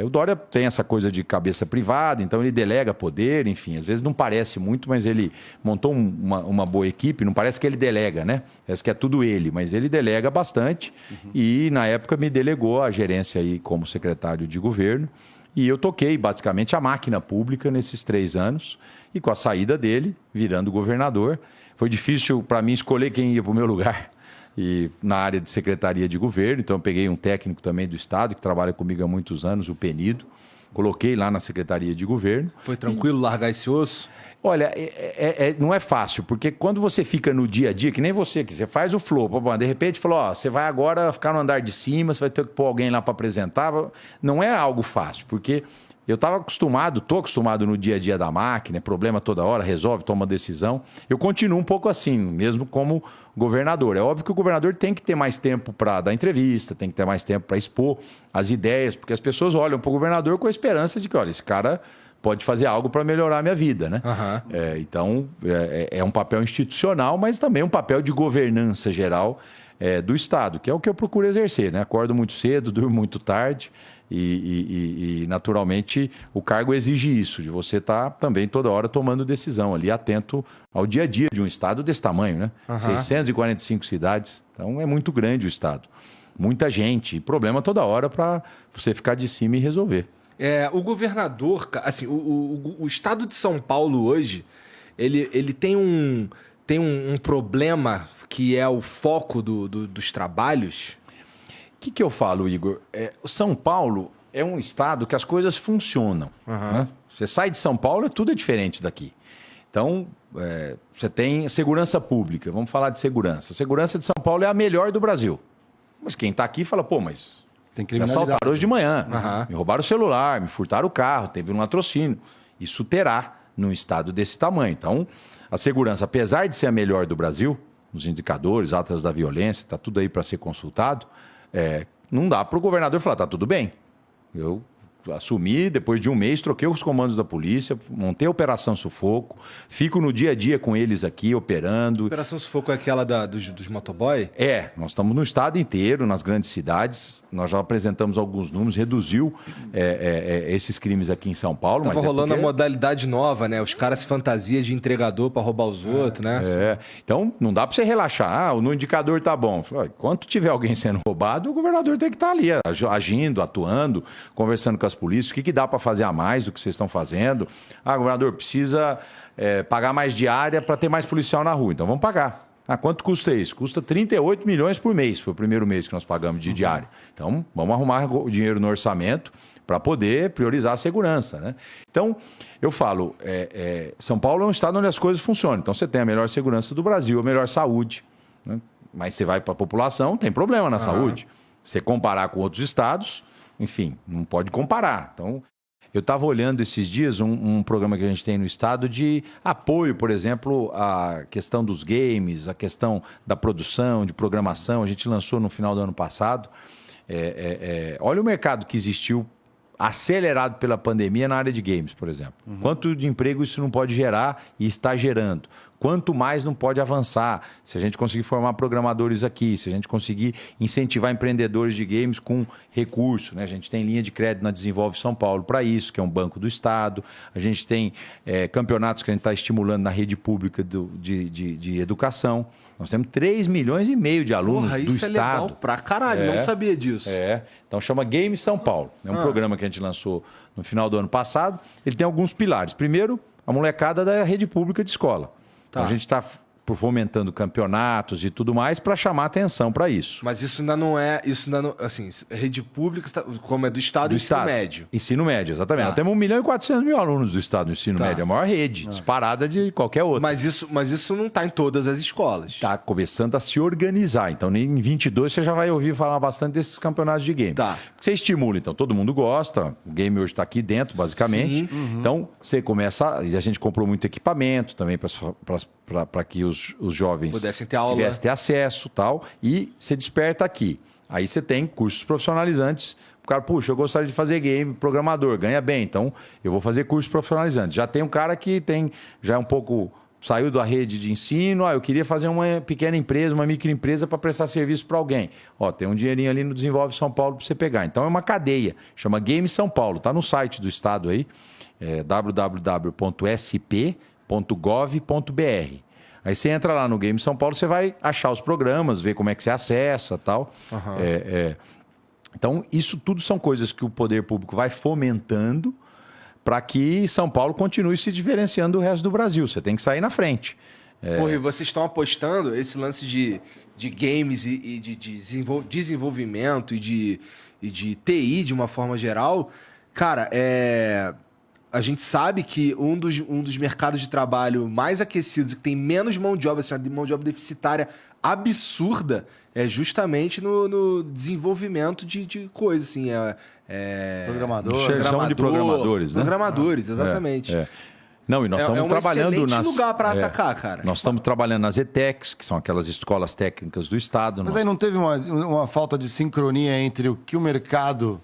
O Dória tem essa coisa de cabeça privada, então ele delega poder, enfim, às vezes não parece muito, mas ele montou uma boa equipe, não parece que ele delega, né? Parece que é tudo ele, mas ele delega bastante e na época me delegou a gerência aí como secretário de governo e eu toquei basicamente a máquina pública nesses 3 anos e com a saída dele, virando governador, foi difícil para mim escolher quem ia para o meu lugar. E na área de secretaria de governo, então eu peguei um técnico também do Estado, que trabalha comigo há muitos anos, o Penido, coloquei lá na secretaria de governo. Foi tranquilo largar esse osso? Olha, não é fácil, porque quando você fica no dia a dia, que nem você, que você faz o flow, de repente falou, ó, você vai agora ficar no andar de cima, você vai ter que pôr alguém lá para apresentar, não é algo fácil, porque... Eu estou acostumado no dia a dia da máquina, problema toda hora, resolve, toma decisão. Eu continuo um pouco assim, mesmo como governador. É óbvio que o governador tem que ter mais tempo para dar entrevista, tem que ter mais tempo para expor as ideias, porque as pessoas olham para o governador com a esperança de que, olha, esse cara pode fazer algo para melhorar a minha vida, né? Então, é um papel institucional, mas também um papel de governança geral do Estado, que é o que eu procuro exercer, né? Acordo muito cedo, durmo muito tarde. E, naturalmente, o cargo exige isso, de você estar também toda hora tomando decisão ali, atento ao dia a dia de um Estado desse tamanho, né? 645 cidades, então é muito grande o Estado. Muita gente, problema toda hora para você ficar de cima e resolver. O governador, assim, o Estado de São Paulo hoje, ele tem um problema que é o foco dos trabalhos. O que eu falo, Igor? O São Paulo é um estado que as coisas funcionam. Né? Você sai de São Paulo, tudo é diferente daqui. Então, você tem segurança pública. Vamos falar de segurança. A segurança de São Paulo é a melhor do Brasil. Mas quem está aqui fala, pô, mas me assaltaram hoje de manhã. Me roubaram o celular, me furtaram o carro, teve um latrocínio. Isso terá num estado desse tamanho. Então, a segurança, apesar de ser a melhor do Brasil, os indicadores, atas da violência, está tudo aí para ser consultado, não dá para o governador falar, tá tudo bem. Eu assumi, depois de um mês, troquei os comandos da polícia, montei a Operação Sufoco, fico no dia a dia com eles aqui, operando. Operação Sufoco é aquela dos motoboy? Nós estamos no estado inteiro, nas grandes cidades, nós já apresentamos alguns números, reduziu esses crimes aqui em São Paulo. Estava rolando a modalidade nova, né? Os caras se fantasiam de entregador para roubar os outros, né? Então, não dá para você relaxar, no indicador tá bom. Enquanto tiver alguém sendo roubado, o governador tem que estar ali, agindo, atuando, conversando com as polícias, o que dá para fazer a mais do que vocês estão fazendo? Governador, precisa pagar mais diária para ter mais policial na rua. Então vamos pagar. Quanto custa isso? Custa 38 milhões por mês. Foi o primeiro mês que nós pagamos de diária. Então vamos arrumar o dinheiro no orçamento para poder priorizar a segurança, né? Então, eu falo, São Paulo é um estado onde as coisas funcionam. Então você tem a melhor segurança do Brasil, a melhor saúde, né? Mas você vai para a população, tem problema na saúde. Se você comparar com outros estados, enfim, não pode comparar. Então, Eu estava olhando esses dias um programa que a gente tem no estado de apoio, por exemplo, à questão dos games, a questão da produção, de programação. A gente lançou no final do ano passado. Olha o mercado que existiu acelerado pela pandemia na área de games, por exemplo. Quanto de emprego isso não pode gerar e está gerando? Quanto mais não pode avançar se a gente conseguir formar programadores aqui, se a gente conseguir incentivar empreendedores de games com recurso, né? A gente tem linha de crédito na Desenvolve São Paulo para isso, que é um banco do Estado. A gente tem campeonatos que a gente está estimulando na rede pública de educação. Nós temos 3,5 milhões de alunos do isso Estado. É legal pra caralho, não sabia disso. Então chama Game São Paulo. É um programa que a gente lançou no final do ano passado. Ele tem alguns pilares. Primeiro, a molecada da rede pública de escola. Então, a gente está fomentando campeonatos e tudo mais para chamar atenção para isso. Mas isso ainda não é... assim, rede pública, como é do Estado, ensino médio. Ensino médio, exatamente. Nós temos 1.400.000 alunos do Estado no ensino médio. A maior rede, disparada de qualquer outra. Mas isso não está em todas as escolas. Está começando a se organizar. Então, em 22, você já vai ouvir falar bastante desses campeonatos de game. Você estimula, então. Todo mundo gosta. O game hoje está aqui dentro, basicamente. Então, você começa... E a gente comprou muito equipamento também para que os jovens pudessem ter aula, tivessem ter acesso, tal, e você desperta aqui. Aí você tem cursos profissionalizantes. O cara, puxa, eu gostaria de fazer game, programador, ganha bem, então eu vou fazer cursos profissionalizantes. Já tem um cara que já é um pouco, saiu da rede de ensino, eu queria fazer uma pequena empresa, uma microempresa para prestar serviço para alguém. Tem um dinheirinho ali no Desenvolve São Paulo para você pegar. Então é uma cadeia, chama Game São Paulo, está no site do estado aí, www.sp.gov.br. Aí você entra lá no Game São Paulo, você vai achar os programas, ver como é que você acessa e tal. Então, isso tudo são coisas que o poder público vai fomentando para que São Paulo continue se diferenciando do resto do Brasil. Você tem que sair na frente. Porra, e vocês estão apostando esse lance de games e de desenvolvimento e de TI de uma forma geral. Cara, a gente sabe que um dos mercados de trabalho mais aquecidos, que tem menos mão de obra, assim, uma mão de obra deficitária absurda, é justamente no desenvolvimento de coisas, assim. Chão de programadores, né? Programadores, exatamente. Não, e nós estamos trabalhando um excelente lugar para atacar, cara. Nós estamos trabalhando nas ETECs, que são aquelas escolas técnicas do Estado. Mas aí não teve uma falta de sincronia entre o que o mercado...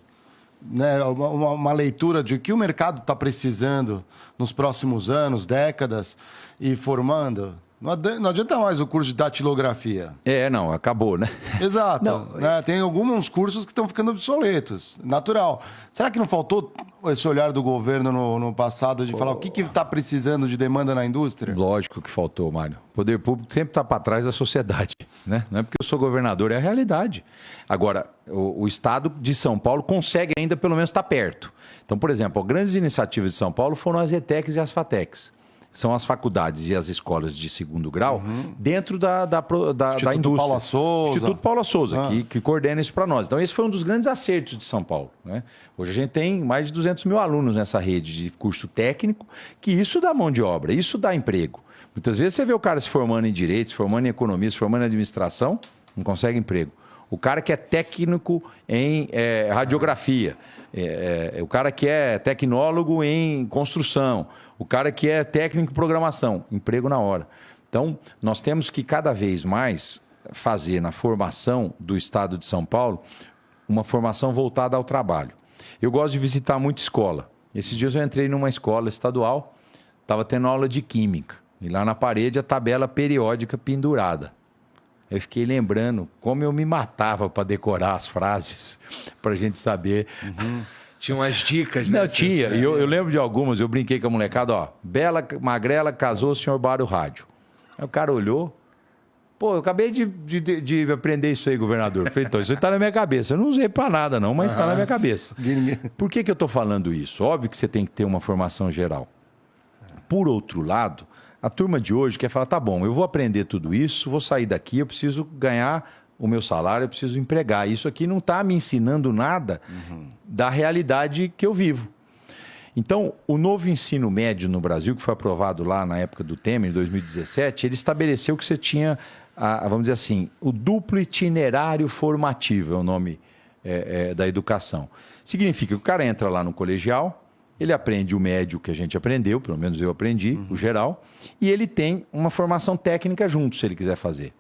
Né, uma leitura de o que o mercado está precisando nos próximos anos, décadas, e formando. Não adianta mais o curso de datilografia. Não, acabou, né? Exato. Né? Tem alguns cursos que estão ficando obsoletos. Natural. Será que não faltou esse olhar do governo no passado de falar o que está precisando de demanda na indústria? Lógico que faltou, Mário. O poder público sempre está para trás da sociedade, né? Não é porque eu sou governador, é a realidade. Agora, o Estado de São Paulo consegue ainda pelo menos estar perto. Então, por exemplo, grandes iniciativas de São Paulo foram as ETECs e as FATECs. São as faculdades e as escolas de segundo grau dentro da indústria. Paula Souza. Instituto Paula Souza, que coordena isso para nós. Então, esse foi um dos grandes acertos de São Paulo, né? Hoje a gente tem mais de 200 mil alunos nessa rede de curso técnico, que isso dá mão de obra, isso dá emprego. Muitas vezes você vê o cara se formando em direito, se formando em economia, se formando em administração, não consegue emprego. O cara que é técnico em radiografia, o cara que é tecnólogo em construção, o cara que é técnico em programação, emprego na hora. Então, nós temos que cada vez mais fazer na formação do Estado de São Paulo uma formação voltada ao trabalho. Eu gosto de visitar muita escola. Esses dias eu entrei numa escola estadual, estava tendo aula de química, e lá na parede a tabela periódica pendurada. Eu fiquei lembrando como eu me matava para decorar as frases, para a gente saber. Tinha umas dicas, né? Não, tinha. E eu lembro de algumas, eu brinquei com a molecada, bela, magrela, casou, o senhor Bário Rádio. Aí o cara olhou, eu acabei de aprender isso aí, governador. Eu falei, então, isso está na minha cabeça. Eu não usei para nada, não, mas está na minha cabeça. Por que eu estou falando isso? Óbvio que você tem que ter uma formação geral. Por outro lado, a turma de hoje quer falar, tá bom, eu vou aprender tudo isso, vou sair daqui, eu preciso ganhar o meu salário, eu preciso empregar. Isso aqui não está me ensinando nada da realidade que eu vivo. Então, o novo ensino médio no Brasil, que foi aprovado lá na época do Temer, em 2017, ele estabeleceu que você tinha, vamos dizer assim, o duplo itinerário formativo, é o nome da educação. Significa que o cara entra lá no colegial, ele aprende o médio que a gente aprendeu, pelo menos eu aprendi, o geral, e ele tem uma formação técnica junto, se ele quiser fazer.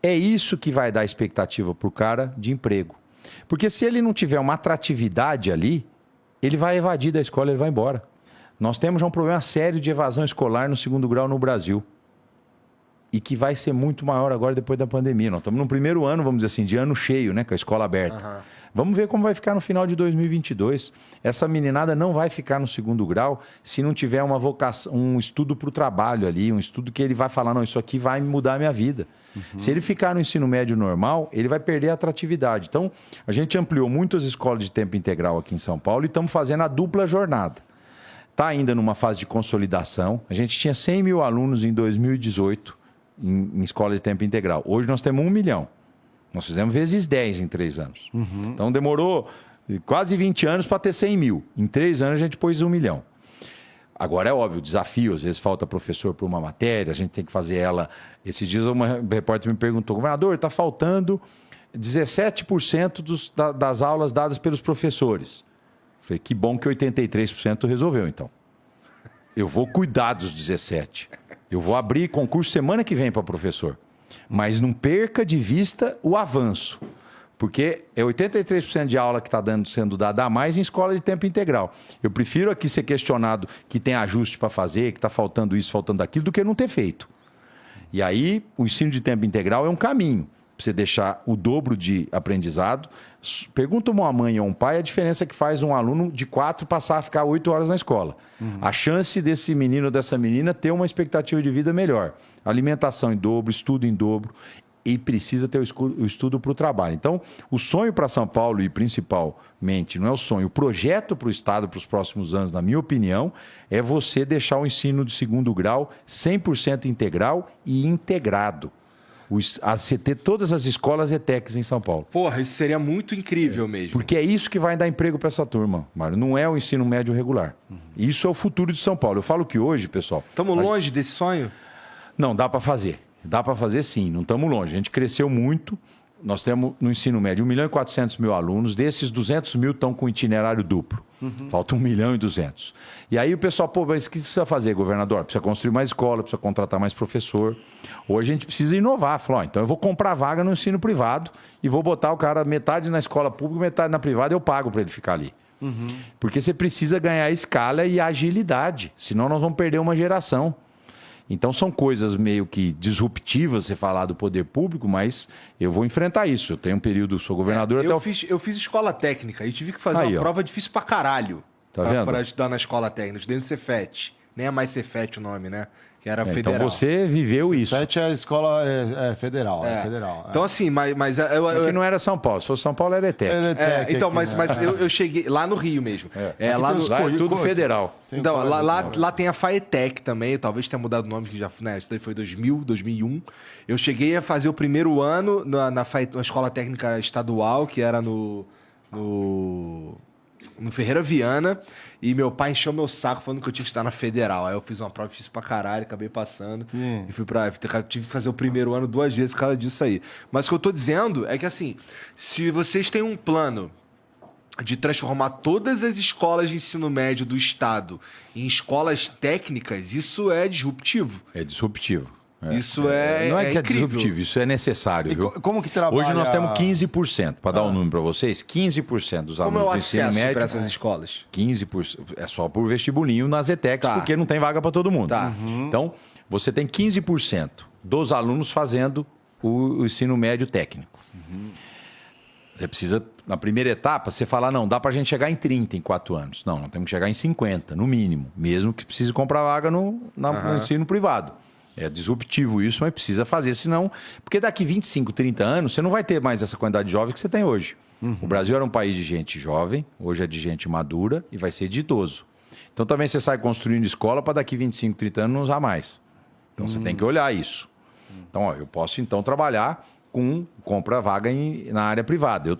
É isso que vai dar expectativa para o cara de emprego. Porque se ele não tiver uma atratividade ali, ele vai evadir da escola, ele vai embora. Nós temos já um problema sério de evasão escolar no segundo grau no Brasil. E que vai ser muito maior agora depois da pandemia. Nós estamos no primeiro ano, vamos dizer assim, de ano cheio, né, com a escola aberta. Vamos ver como vai ficar no final de 2022. Essa meninada não vai ficar no segundo grau se não tiver uma vocação, um estudo para o trabalho ali, um estudo que ele vai falar, não, isso aqui vai mudar a minha vida. Se ele ficar no ensino médio normal, ele vai perder a atratividade. Então, a gente ampliou muitas escolas de tempo integral aqui em São Paulo e estamos fazendo a dupla jornada. Está ainda numa fase de consolidação. A gente tinha 100 mil alunos em 2018 em escola de tempo integral. Hoje nós temos 1 milhão. Nós fizemos vezes 10 em 3 anos. Então demorou quase 20 anos para ter 100 mil. Em 3 anos a gente pôs 1 milhão. Agora é óbvio, desafio. Às vezes falta professor para uma matéria, a gente tem que fazer ela. Esses dias uma repórter me perguntou, governador, está faltando 17% das aulas dadas pelos professores. Falei, que bom que 83% resolveu então. Eu vou cuidar dos 17%. Eu vou abrir concurso semana que vem para professor. Mas não perca de vista o avanço. Porque é 83% de aula que está sendo dada a mais em escola de tempo integral. Eu prefiro aqui ser questionado que tem ajuste para fazer, que está faltando isso, faltando aquilo, do que não ter feito. E aí, o ensino de tempo integral é um caminho. Para você deixar o dobro de aprendizado. Pergunta uma mãe ou um pai a diferença que faz um aluno de 4 passar a ficar 8 horas na escola. A chance desse menino ou dessa menina ter uma expectativa de vida melhor. Alimentação em dobro, estudo em dobro. E precisa ter o estudo para o trabalho. Então, o sonho para São Paulo, e principalmente, não é o sonho, o projeto para o Estado para os próximos anos, na minha opinião, é você deixar o ensino de segundo grau 100% integral e integrado. Você ter todas as escolas ETECs em São Paulo. Porra, isso seria muito incrível mesmo. Porque é isso que vai dar emprego para essa turma, Mário. Não é o ensino médio regular. Isso é o futuro de São Paulo. Eu falo que hoje, pessoal... Estamos longe desse sonho? Não, dá para fazer. Dá para fazer sim, não estamos longe. A gente cresceu muito. Nós temos no ensino médio 1.400.000 alunos. Desses, 200.000 estão com itinerário duplo. Falta 1.200.000. E aí o pessoal, pô, mas o que você precisa fazer, governador? Precisa construir mais escola, precisa contratar mais professor. Hoje a gente precisa inovar. Falou, então eu vou comprar vaga no ensino privado e vou botar o cara metade na escola pública, metade na privada, eu pago para ele ficar ali. Porque você precisa ganhar escala e agilidade. Senão nós vamos perder uma geração. Então são coisas meio que disruptivas você falar do poder público, mas eu vou enfrentar isso. Eu tenho um período, sou governador até eu fiz escola técnica e tive que fazer uma prova difícil pra caralho. Tá vendo? Pra estudar na escola técnica. Eu estudei no Cefet. Nem é mais Cefet o nome, né? Que era federal. Então você viveu isso. Cefet é a escola federal. Federal. Então assim, mas que não era São Paulo. Se fosse São Paulo era ETEC. Então, mas eu cheguei lá no Rio mesmo. Lá é tudo federal. Então, lá tem a FAETEC também, talvez tenha mudado o nome, que já, né, isso daí foi 2000, 2001. Eu cheguei a fazer o primeiro ano na escola técnica estadual, que era no Ferreira Viana, e meu pai encheu meu saco falando que eu tinha que estar na federal. Aí eu fiz uma prova difícil pra caralho, acabei passando e fui tive que fazer o primeiro ano 2 vezes por causa disso aí. Mas o que eu tô dizendo é que, assim, se vocês têm um plano de transformar todas as escolas de ensino médio do estado em escolas técnicas, isso é disruptivo. É disruptivo. Isso não é que é incrível. disruptivo, isso é necessário, viu? Como que trabalha... Hoje nós temos 15%, para dar um número para vocês, 15% dos alunos do ensino médio... Como é o acesso para essas escolas? 15%, é só por vestibulinho nas ETECs, porque não tem vaga para todo mundo. Então, você tem 15% dos alunos fazendo o ensino médio técnico. Você precisa, na primeira etapa, você falar, não, dá para a gente chegar em 30 em 4 anos. Não, nós temos que chegar em 50, no mínimo, mesmo que precise comprar vaga no ensino privado. É disruptivo isso, mas precisa fazer, senão... Porque daqui 25, 30 anos, você não vai ter mais essa quantidade de jovens que você tem hoje. O Brasil era um país de gente jovem, hoje é de gente madura e vai ser de idoso. Então também você sai construindo escola para daqui 25, 30 anos não usar mais. Então você tem que olhar isso. Então, eu posso então trabalhar com compra vaga na área privada.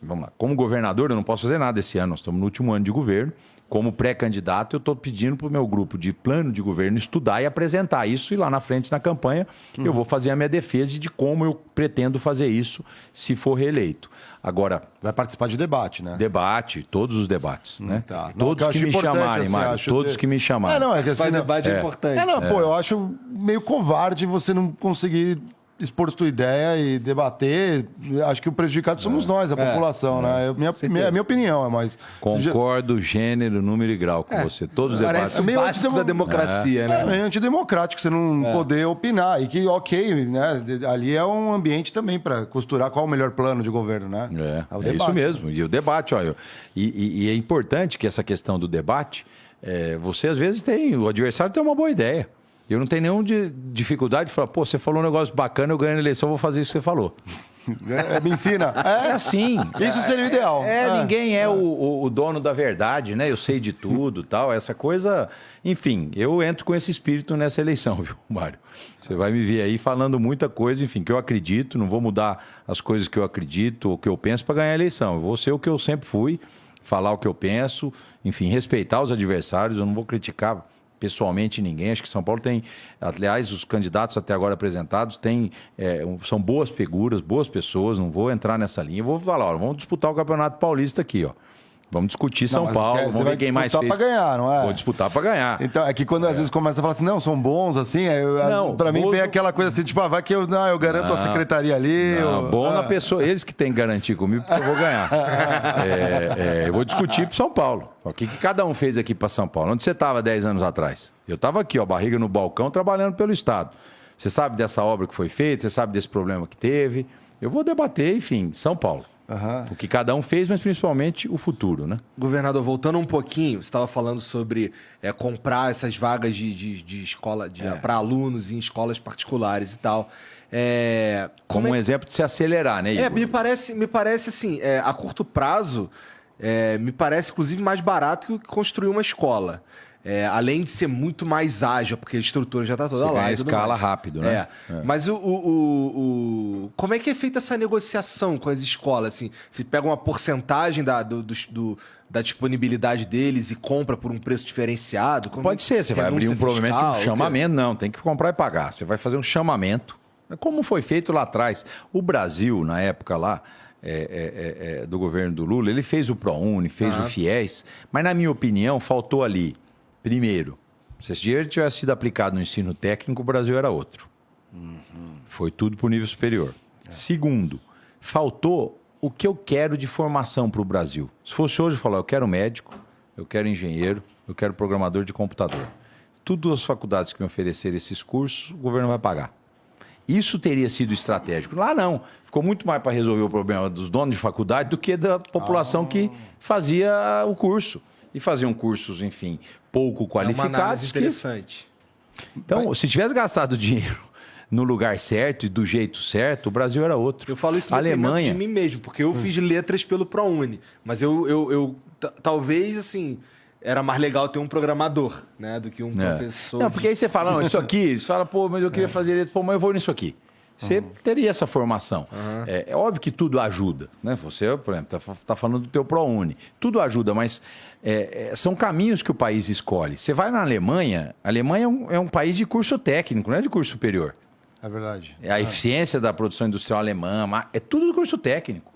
Vamos lá, como governador eu não posso fazer nada esse ano, nós estamos no último ano de governo, Como pré-candidato, eu estou pedindo para o meu grupo de plano de governo estudar e apresentar isso, e lá na frente, na campanha, eu vou fazer a minha defesa de como eu pretendo fazer isso se for reeleito. Agora... Vai participar de debate, né? Debate, todos os debates, né? Tá. Todos que me chamarem, assim, Mário, todos que me chamarem. Não, é que assim... debate é importante. Pô, eu acho meio covarde você não conseguir expor sua ideia e debater. Acho que o prejudicado somos nós, a população, né? Minha opinião é mais... Concordo, gênero, número e grau com você. Todos os debates. Parece o básico da democracia, né? É meio antidemocrático você não poder opinar. E que, ok, né? Ali é um ambiente também para costurar qual é o melhor plano de governo, né? O debate, isso mesmo. E o debate, olha... E é importante que essa questão do debate, você às vezes o adversário tem uma boa ideia. Eu não tenho nenhuma dificuldade de falar, pô, você falou um negócio bacana, eu ganho na eleição, eu vou fazer isso que você falou. Me ensina. É assim. Isso seria o ideal. Ninguém é o dono da verdade, né? Eu sei de tudo, tal, essa coisa... Enfim, eu entro com esse espírito nessa eleição, viu, Mário? Você vai me ver aí falando muita coisa, enfim, que eu acredito, não vou mudar as coisas que eu acredito ou que eu penso para ganhar a eleição. Eu vou ser o que eu sempre fui, falar o que eu penso, enfim, respeitar os adversários, eu não vou criticar pessoalmente ninguém. Acho que São Paulo tem, aliás, os candidatos até agora apresentados são boas figuras, boas pessoas, não vou entrar nessa linha, vou falar, ó, vamos disputar o Campeonato Paulista aqui, ó. Vamos discutir São Paulo, vamos ver quem mais fez. Disputar para ganhar, não é? Vou disputar para ganhar. Então, é que quando às vezes começa a falar assim, não, são bons, assim, para mim vem aquela coisa assim, tipo, vai que eu garanto a secretaria ali. Bom na pessoa, eles que têm que garantir comigo, porque eu vou ganhar. Eu vou discutir para São Paulo. O que cada um fez aqui para São Paulo? Onde você estava 10 anos atrás? Eu estava aqui, ó, barriga no balcão, trabalhando pelo Estado. Você sabe dessa obra que foi feita, você sabe desse problema que teve. Eu vou debater, enfim, São Paulo. O que cada um fez, mas principalmente o futuro, né? Governador, voltando um pouquinho, você estava falando sobre comprar essas vagas de escola para alunos em escolas particulares e tal. Como um exemplo de se acelerar, né, Igor? Me parece assim, a curto prazo, me parece inclusive mais barato que construir uma escola. Além de ser muito mais ágil, porque a estrutura já está toda lá. A escala rápido, né? Mas como é que é feita essa negociação com as escolas? Assim, você pega uma porcentagem da disponibilidade deles e compra por um preço diferenciado? Pode ser, você vai abrir um chamamento. Não, tem que comprar e pagar. Você vai fazer um chamamento. Como foi feito lá atrás. O Brasil, na época lá, do governo do Lula, ele fez o ProUni, fez o FIES, mas na minha opinião faltou ali. Primeiro, se esse dinheiro tivesse sido aplicado no ensino técnico, o Brasil era outro. Foi tudo para o nível superior. Segundo, faltou o que eu quero de formação para o Brasil. Se fosse hoje, eu falar, eu quero médico, eu quero engenheiro, eu quero programador de computador. Tudo as faculdades que me oferecerem esses cursos, o governo vai pagar. Isso teria sido estratégico. Lá não. Ficou muito mais para resolver o problema dos donos de faculdade do que da população que fazia o curso. E faziam cursos, enfim, pouco qualificados. É interessante. Então, se tivesse gastado dinheiro no lugar certo e do jeito certo, o Brasil era outro. Eu falo isso Alemanha... de mim mesmo, porque eu fiz letras pelo ProUni. Mas eu talvez, assim, era mais legal ter um programador, né, do que um professor. Não, porque aí você fala, não, isso aqui, você fala, pô, mas eu queria fazer letras, pô, mas eu vou nisso aqui. Você teria essa formação. É óbvio que tudo ajuda, né? Você, por exemplo, está falando do teu ProUni. Tudo ajuda, mas são caminhos que o país escolhe. Você vai na Alemanha, a Alemanha é um país de curso técnico, não é de curso superior. É verdade. A eficiência da produção industrial alemã, é tudo do curso técnico.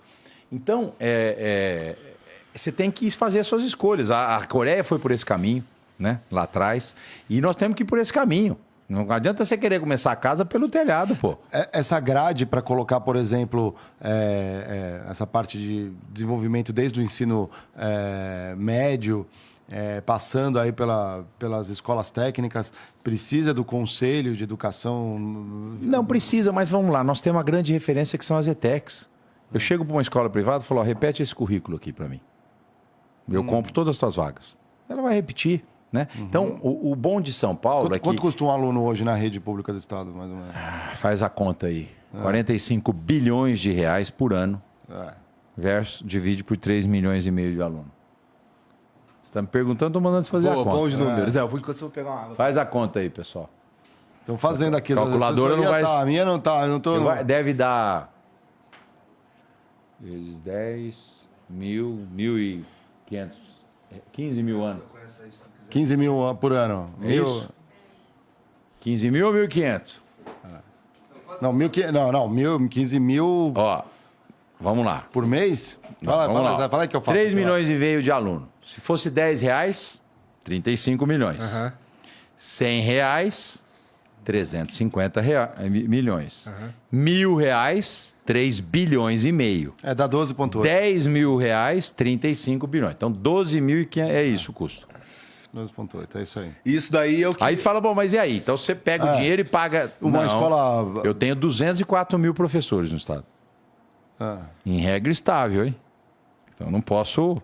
Então, você tem que fazer as suas escolhas. A Coreia foi por esse caminho, né? Lá atrás, e nós temos que ir por esse caminho. Não adianta você querer começar a casa pelo telhado, pô. Essa grade para colocar, por exemplo, essa parte de desenvolvimento desde o ensino médio, passando aí pelas escolas técnicas, precisa do Conselho de Educação? Não precisa, mas vamos lá. Nós temos uma grande referência que são as ETECs. Eu chego para uma escola privada e falo, repete esse currículo aqui para mim. Eu compro todas as suas vagas. Ela vai repetir. Né? Então, o bom de São Paulo quanto custa um aluno hoje na rede pública do Estado, mais ou menos? Faz a conta aí. 45 bilhões de reais por ano. Divide por 3 milhões e meio de alunos. Você está me perguntando, estou mandando você fazer a conta. Bons números. Eu vou pegar uma água. Faz a conta aí, pessoal. Estão fazendo aqui. A calculadora não vai... A minha não está. Deve dar... Vezes 10, 1.500 15 mil anos. 15 mil por ano. É isso? 15 mil ou 1.500? Não, 15 mil... Ó, vamos lá. Por mês? Fala aí que eu faço. 3 milhões e meio de aluno. Se fosse R$10, 35 milhões. Uhum. R$100, 350 milhões. R$1.000, 3 bilhões e meio. Dá 12,8. R$10.000, 35 bilhões. Então, 12.500 é isso o custo. 12,8, é isso aí. Isso daí é o que... Aí você fala, bom, mas e aí? Então você pega o dinheiro e paga... Uma escola... Eu tenho 204 mil professores no estado. Em regra estável, hein? Então não posso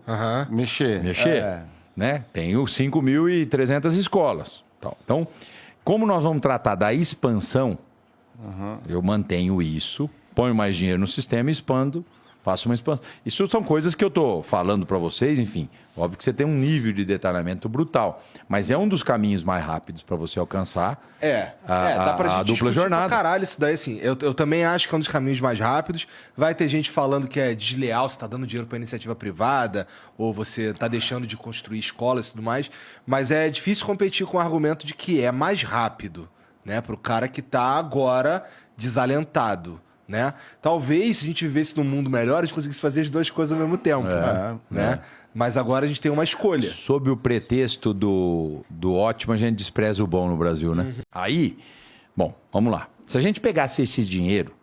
mexer. Né? Tenho 5.300 escolas. Então, como nós vamos tratar da expansão, eu mantenho isso, ponho mais dinheiro no sistema e expando, faço uma expansão. Isso são coisas que eu estou falando para vocês, enfim. Óbvio que você tem um nível de detalhamento brutal, mas é um dos caminhos mais rápidos para você alcançar dá pra gente a dupla jornada. Pra caralho isso daí, assim. Eu também acho que é um dos caminhos mais rápidos. Vai ter gente falando que é desleal, você tá dando dinheiro pra iniciativa privada, ou você tá deixando de construir escolas e tudo mais, mas é difícil competir com o argumento de que é mais rápido, né? Pro cara que tá agora desalentado. Né? Talvez, se a gente vivesse num mundo melhor, a gente conseguisse fazer as duas coisas ao mesmo tempo. Né? Mas agora a gente tem uma escolha. Sob o pretexto do ótimo, a gente despreza o bom no Brasil, né? Aí, bom, vamos lá. Se a gente pegasse esse dinheiro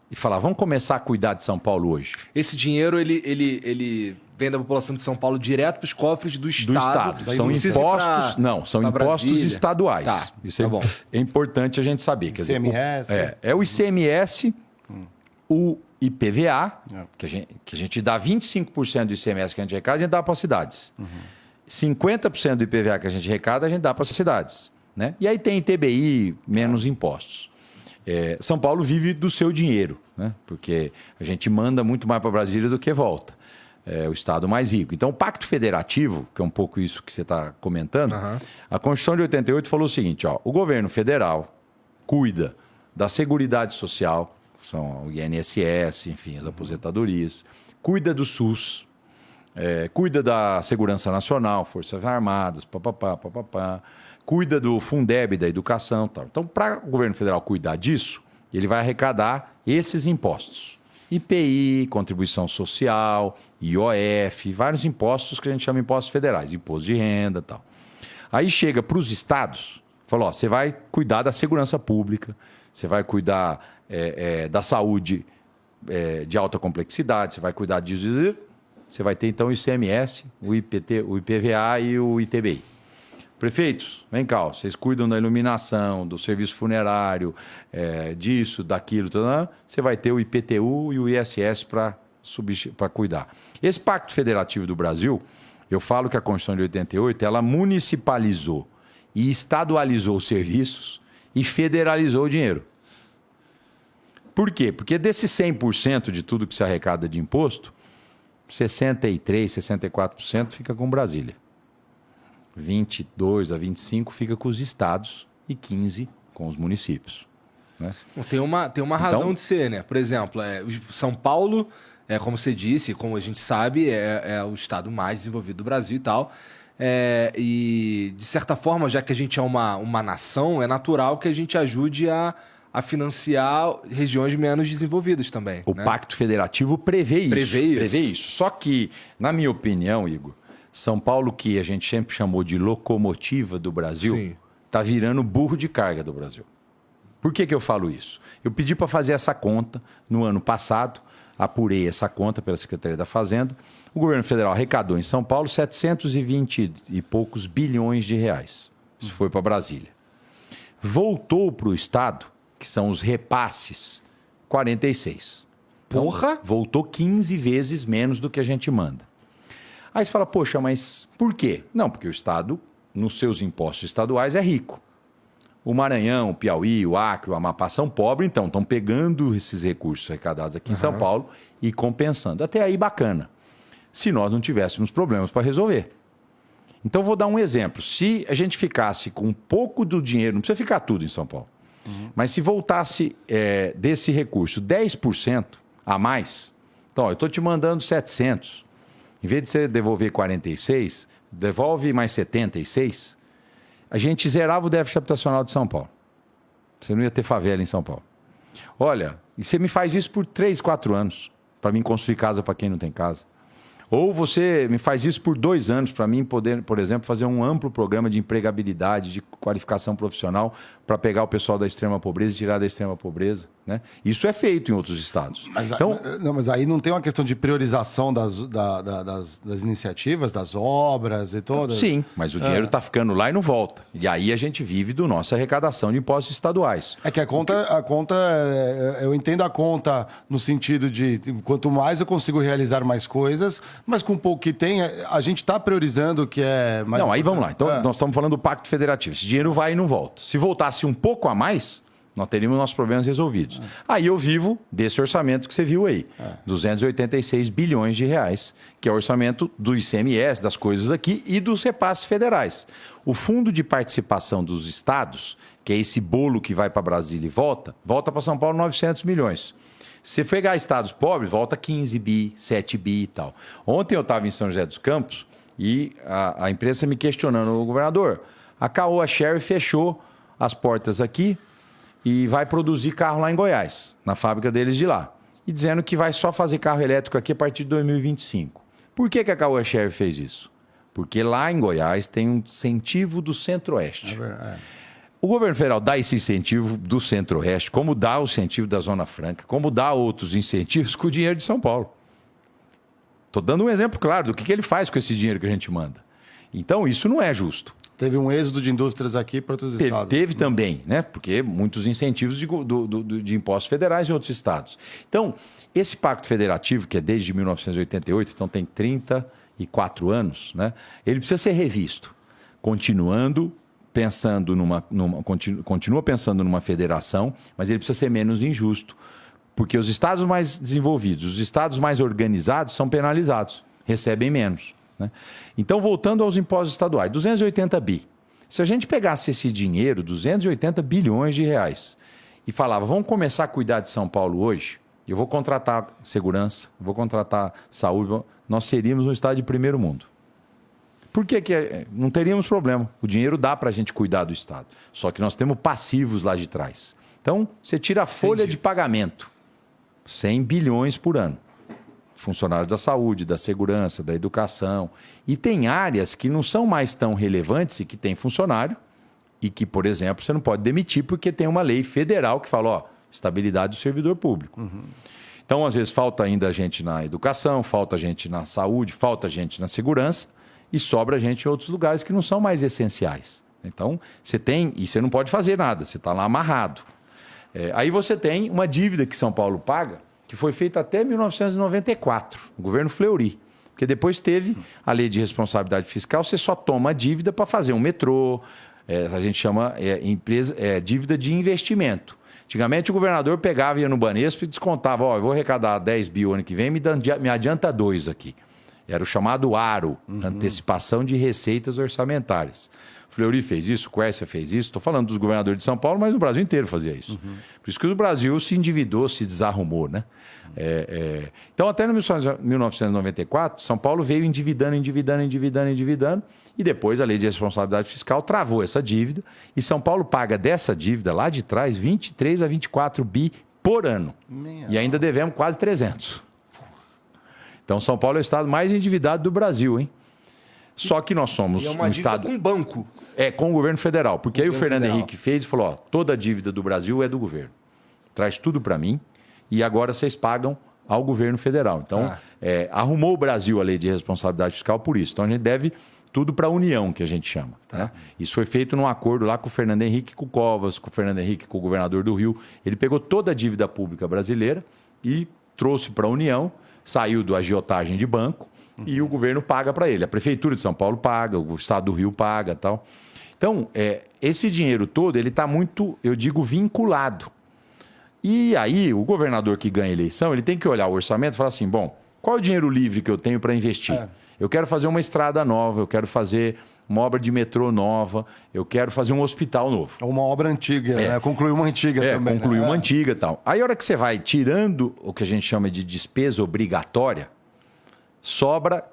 e falar, vamos começar a cuidar de São Paulo hoje. Esse dinheiro, ele vem da população de São Paulo direto para os cofres do Estado. São impostos, são impostos estaduais. Tá, isso é importante a gente saber. Quer ICMS. Dizer, é o ICMS, o IPVA, que a gente dá 25% do ICMS que a gente arrecada, a gente dá para as cidades. 50% do IPVA que a gente arrecada, a gente dá para as cidades. Né? E aí tem ITBI, menos impostos. São Paulo vive do seu dinheiro, né? Porque a gente manda muito mais para Brasília do que volta. É o estado mais rico. Então, o Pacto Federativo, que é um pouco isso que você está comentando, a Constituição de 88 falou o seguinte, o governo federal cuida da Seguridade Social, são o INSS, enfim, as aposentadorias, cuida do SUS, cuida da Segurança Nacional, Forças Armadas, cuida do Fundeb, da educação. Tal. Então, para o governo federal cuidar disso, ele vai arrecadar esses impostos. IPI, contribuição social, IOF, vários impostos que a gente chama de impostos federais, imposto de renda e tal. Aí chega para os estados, fala, você vai cuidar da segurança pública, você vai cuidar da saúde de alta complexidade, você vai cuidar disso, você vai ter então o ICMS, o IPVA e o ITBI. Prefeitos, vem cá, vocês cuidam da iluminação, do serviço funerário, disso, daquilo, você vai ter o IPTU e o ISS para cuidar. Esse Pacto Federativo do Brasil, eu falo que a Constituição de 88, ela municipalizou e estadualizou os serviços e federalizou o dinheiro. Por quê? Porque desses 100% de tudo que se arrecada de imposto, 63%, 64% fica com Brasília. 22% a 25% fica com os estados e 15% com os municípios. Né? Tem uma razão de ser, né? Por exemplo, São Paulo, como você disse, como a gente sabe, é o estado mais desenvolvido do Brasil e tal. E, de certa forma, já que a gente é uma nação, é natural que a gente ajude a financiar regiões menos desenvolvidas também. O Pacto Federativo prevê isso. Só que, na minha opinião, Igor, São Paulo, que a gente sempre chamou de locomotiva do Brasil, está virando burro de carga do Brasil. Por que eu falo isso? Eu pedi para fazer essa conta no ano passado, apurei essa conta pela Secretaria da Fazenda. O governo federal arrecadou em São Paulo 720 e poucos bilhões de reais. Isso foi para Brasília. Voltou para o Estado, que são os repasses, 46. Porra! Então, voltou 15 vezes menos do que a gente manda. Aí você fala, poxa, mas por quê? Não, porque o Estado, nos seus impostos estaduais, é rico. O Maranhão, o Piauí, o Acre, o Amapá são pobres, então estão pegando esses recursos arrecadados aqui em São Paulo e compensando. Até aí, bacana. Se nós não tivéssemos problemas para resolver. Então, vou dar um exemplo. Se a gente ficasse com um pouco do dinheiro, não precisa ficar tudo em São Paulo, mas se voltasse desse recurso 10% a mais, então, eu estou te mandando 700. Em vez de você devolver 46, devolve mais 76, a gente zerava o déficit habitacional de São Paulo. Você não ia ter favela em São Paulo. Olha, e você me faz isso por 3, 4 anos, para mim construir casa para quem não tem casa. Ou você me faz isso por 2 anos para mim poder, por exemplo, fazer um amplo programa de empregabilidade, de qualificação profissional para pegar o pessoal da extrema pobreza e tirar da extrema pobreza. Né? Isso é feito em outros estados. Mas aí não tem uma questão de priorização das iniciativas, das obras e todas? Sim, mas o dinheiro está ficando lá e não volta. E aí a gente vive do nossa arrecadação de impostos estaduais. É que a conta, eu entendo a conta no sentido de quanto mais eu consigo realizar mais coisas, mas com o pouco que tem, a gente está priorizando o que é mais... Não, aí vamos lá. Então nós estamos falando do Pacto Federativo. Esse dinheiro vai e não volta. Se voltasse um pouco a mais, nós teríamos nossos problemas resolvidos. Aí eu vivo desse orçamento que você viu aí. 286 bilhões de reais, que é o orçamento do ICMS, das coisas aqui, e dos repasses federais. O Fundo de Participação dos Estados, que é esse bolo que vai para Brasília e volta para São Paulo 900 milhões. Se pegar estados pobres, volta 15 bi, 7 bi e tal. Ontem eu estava em São José dos Campos e a imprensa me questionando, o governador, a Caoa Sherry fechou as portas aqui e vai produzir carro lá em Goiás, na fábrica deles de lá. E dizendo que vai só fazer carro elétrico aqui a partir de 2025. Por que a Caoa Sherry fez isso? Porque lá em Goiás tem um incentivo do Centro-Oeste. O governo federal dá esse incentivo do Centro-Oeste, como dá o incentivo da Zona Franca, como dá outros incentivos com o dinheiro de São Paulo. Estou dando um exemplo claro do que ele faz com esse dinheiro que a gente manda. Então, isso não é justo. Teve um êxodo de indústrias aqui para outros estados. Teve também, né? Porque muitos incentivos de impostos federais em outros estados. Então, esse pacto federativo, que é desde 1988, então tem 34 anos, né? Ele precisa ser revisto, continua pensando numa federação, mas ele precisa ser menos injusto, porque os estados mais desenvolvidos, os estados mais organizados são penalizados, recebem menos. Né? Então, voltando aos impostos estaduais, 280 bi. Se a gente pegasse esse dinheiro, 280 bilhões de reais, e falava, vamos começar a cuidar de São Paulo hoje, eu vou contratar segurança, vou contratar saúde, nós seríamos um estado de primeiro mundo. Por que não teríamos problema? O dinheiro dá para a gente cuidar do estado. Só que nós temos passivos lá de trás. Então, você tira a folha de pagamento, 100 bilhões por ano. Funcionários da saúde, da segurança, da educação. E tem áreas que não são mais tão relevantes e que tem funcionário e que, por exemplo, você não pode demitir porque tem uma lei federal que fala, estabilidade do servidor público. Então, às vezes, falta ainda gente na educação, falta gente na saúde, falta gente na segurança e sobra gente em outros lugares que não são mais essenciais. Então, você tem, e você não pode fazer nada, você está lá amarrado. Aí você tem uma dívida que São Paulo paga, que foi feita até 1994, o governo Fleury. Porque depois teve a lei de responsabilidade fiscal, você só toma a dívida para fazer um metrô, a gente chama dívida de investimento. Antigamente o governador pegava, ia no Banespa e descontava, eu vou arrecadar 10 bi o ano que vem, me adianta 2 aqui. Era o chamado ARO, Antecipação de Receitas Orçamentárias. Fleury fez isso, Quércia fez isso. Estou falando dos governadores de São Paulo, mas no Brasil inteiro fazia isso. Por isso que o Brasil se endividou, se desarrumou. Né? Então, até 1994, São Paulo veio endividando. E depois a Lei de Responsabilidade Fiscal travou essa dívida. E São Paulo paga dessa dívida lá de trás 23 a 24 bi por ano. E ainda devemos quase 300. Então, São Paulo é o estado mais endividado do Brasil, hein? Só que nós somos um estado... com banco. Com o governo federal. Porque aí o Fernando Henrique fez e falou, toda a dívida do Brasil é do governo. Traz tudo para mim e agora vocês pagam ao governo federal. Então, arrumou o Brasil a lei de responsabilidade fiscal por isso. Então, a gente deve tudo para a União, que a gente chama. Né? Isso foi feito num acordo lá com o Fernando Henrique, com o Covas, com o Fernando Henrique, com o governador do Rio. Ele pegou toda a dívida pública brasileira e trouxe para a União, saiu da agiotagem de banco, e o governo paga para ele. A Prefeitura de São Paulo paga, o Estado do Rio paga e tal. Então, esse dinheiro todo, ele está muito, eu digo, vinculado. E aí, o governador que ganha a eleição, ele tem que olhar o orçamento e falar assim, bom, qual é o dinheiro livre que eu tenho para investir? Eu quero fazer uma estrada nova, eu quero fazer uma obra de metrô nova, eu quero fazer um hospital novo. Uma obra antiga, né? Concluir uma antiga também. Concluir uma antiga e tal. Aí, a hora que você vai tirando o que a gente chama de despesa obrigatória,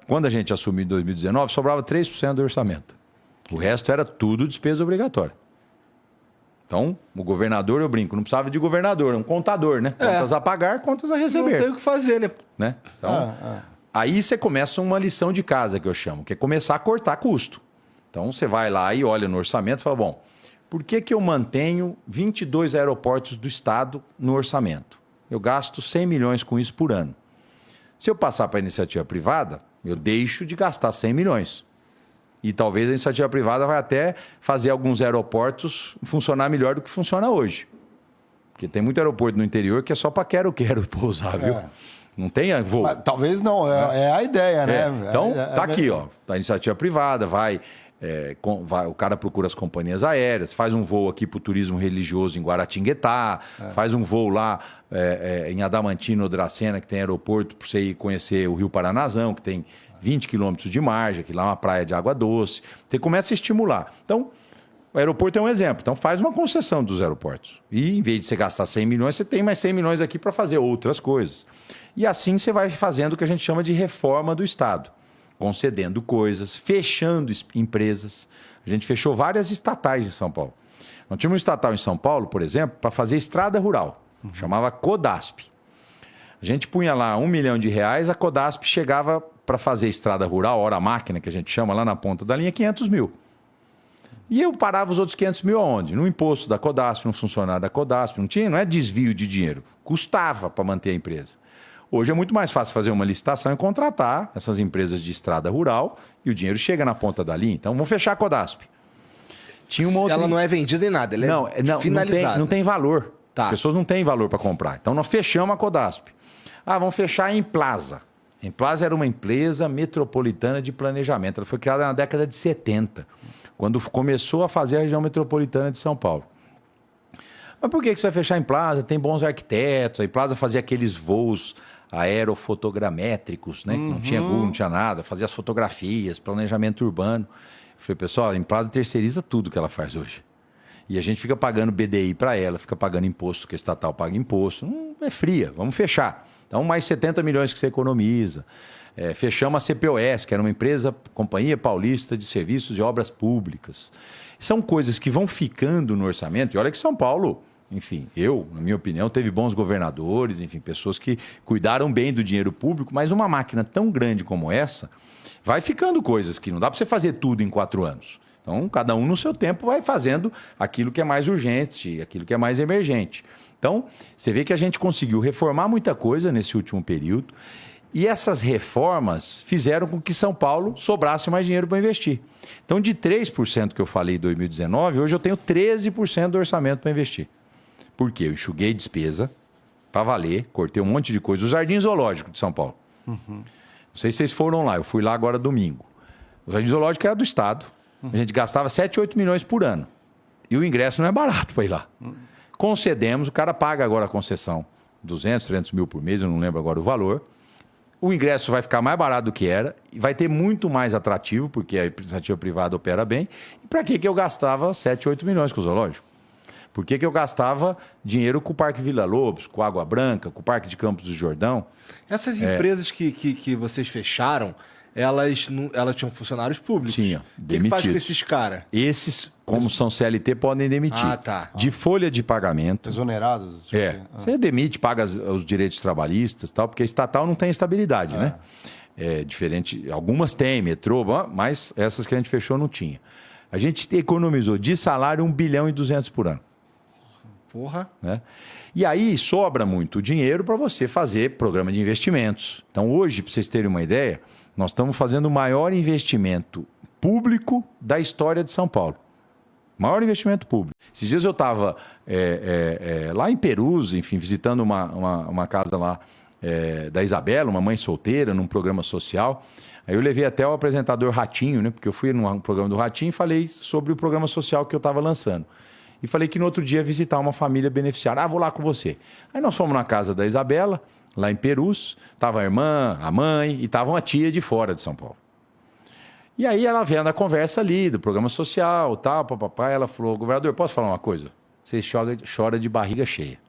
quando a gente assumiu em 2019, sobrava 3% do orçamento. O resto era tudo despesa obrigatória. Então, o governador, eu brinco, não precisava de governador, é um contador, né? Contas a pagar, contas a receber. Não tem o que fazer, né? Então, aí você começa uma lição de casa, que eu chamo, que é começar a cortar custo. Então, você vai lá e olha no orçamento e fala, bom, por que eu mantenho 22 aeroportos do Estado no orçamento? Eu gasto 100 milhões com isso por ano. Se eu passar para a iniciativa privada, eu deixo de gastar 100 milhões. E talvez a iniciativa privada vai até fazer alguns aeroportos funcionar melhor do que funciona hoje. Porque tem muito aeroporto no interior que é só para quero pousar, viu? Não tem voo. Mas, talvez não, é a ideia, né? Então, tá aqui, ó. A iniciativa privada vai, o cara procura as companhias aéreas, faz um voo aqui para o turismo religioso em Guaratinguetá, faz um voo lá em Adamantina ou Dracena, que tem aeroporto para você ir conhecer o Rio Paranazão, que tem 20 quilômetros de margem, que lá é uma praia de água doce. Você começa a estimular. Então, o aeroporto é um exemplo. Então, faz uma concessão dos aeroportos. E, em vez de você gastar 100 milhões, você tem mais 100 milhões aqui para fazer outras coisas. E assim você vai fazendo o que a gente chama de reforma do Estado. Concedendo coisas, fechando empresas. A gente fechou várias estatais em São Paulo. Nós tínhamos um estatal em São Paulo, por exemplo, para fazer estrada rural. Chamava Codasp. A gente punha lá R$1 milhão, a Codasp chegava para fazer estrada rural, hora máquina, que a gente chama lá na ponta da linha, 500 mil. E eu parava os outros 500 mil aonde? No imposto da Codasp, no funcionário da Codasp. Não é desvio de dinheiro. Custava para manter a empresa. Hoje é muito mais fácil fazer uma licitação e contratar essas empresas de estrada rural e o dinheiro chega na ponta da linha. Então, vamos fechar a Codasp. Ela não é vendida em nada, ela é finalizada. Não tem valor. Tá. As pessoas não têm valor para comprar. Então, nós fechamos a Codasp. Vamos fechar a Emplaza. A Emplaza era uma empresa metropolitana de planejamento. Ela foi criada na década de 70, quando começou a fazer a região metropolitana de São Paulo. Mas por que você vai fechar a Emplaza? Tem bons arquitetos. A Emplaza fazia aqueles voos aerofotogramétricos, né? Que não tinha Google, não tinha nada. Fazia as fotografias, planejamento urbano. Eu falei, pessoal, a Emplaza terceiriza tudo que ela faz hoje. E a gente fica pagando BDI para ela, fica pagando imposto, que a estatal paga imposto. É fria, vamos fechar. Então, mais 70 milhões que você economiza. Fechamos a CPOS, que era uma empresa, Companhia Paulista de Serviços de Obras Públicas. São coisas que vão ficando no orçamento. E olha que São Paulo, enfim, na minha opinião, teve bons governadores, enfim, pessoas que cuidaram bem do dinheiro público, mas uma máquina tão grande como essa, vai ficando coisas que não dá para você fazer tudo em 4 anos. Então, cada um no seu tempo vai fazendo aquilo que é mais urgente, aquilo que é mais emergente. Então, você vê que a gente conseguiu reformar muita coisa nesse último período e essas reformas fizeram com que São Paulo sobrasse mais dinheiro para investir. Então, de 3% que eu falei em 2019, hoje eu tenho 13% do orçamento para investir. Por quê? Eu enxuguei despesa para valer, cortei um monte de coisa. O Jardim Zoológico de São Paulo. Não sei se vocês foram lá, eu fui lá agora domingo. O Jardim Zoológico era do Estado. A gente gastava 7, 8 milhões por ano. E o ingresso não é barato para ir lá. Concedemos, o cara paga agora a concessão, 200, 300 mil por mês, eu não lembro agora o valor. O ingresso vai ficar mais barato do que era e vai ter muito mais atrativo, porque a iniciativa privada opera bem. E para que eu gastava 7, 8 milhões com o zoológico? Por que eu gastava dinheiro com o Parque Vila Lobos, com Água Branca, com o Parque de Campos do Jordão? Essas empresas que vocês fecharam, elas tinham funcionários públicos. Tinha, demitidos. O que faz com esses caras? Esses, como são CLT, podem demitir. Tá. De folha de pagamento. Exonerados? Você demite, paga os direitos trabalhistas e tal, porque a estatal não tem estabilidade, né? É diferente. Algumas têm, metrô, mas essas que a gente fechou não tinha. A gente economizou de salário 1 bilhão e 200 por ano. Porra. Né? E aí sobra muito dinheiro para você fazer programa de investimentos. Então, hoje, para vocês terem uma ideia, nós estamos fazendo o maior investimento público da história de São Paulo. Maior investimento público. Esses dias eu estava lá em Perus, enfim, visitando uma casa lá da Isabela, uma mãe solteira, num programa social. Aí eu levei até o apresentador Ratinho, né? Porque eu fui no programa do Ratinho e falei sobre o programa social que eu estava lançando. E falei que no outro dia ia visitar uma família beneficiária. Vou lá com você. Aí nós fomos na casa da Isabela, lá em Perus. Estava a irmã, a mãe e estava uma tia de fora de São Paulo. E aí ela vendo a conversa ali do programa social, tal, papai, ela falou, governador, posso falar uma coisa? Você chora de barriga cheia.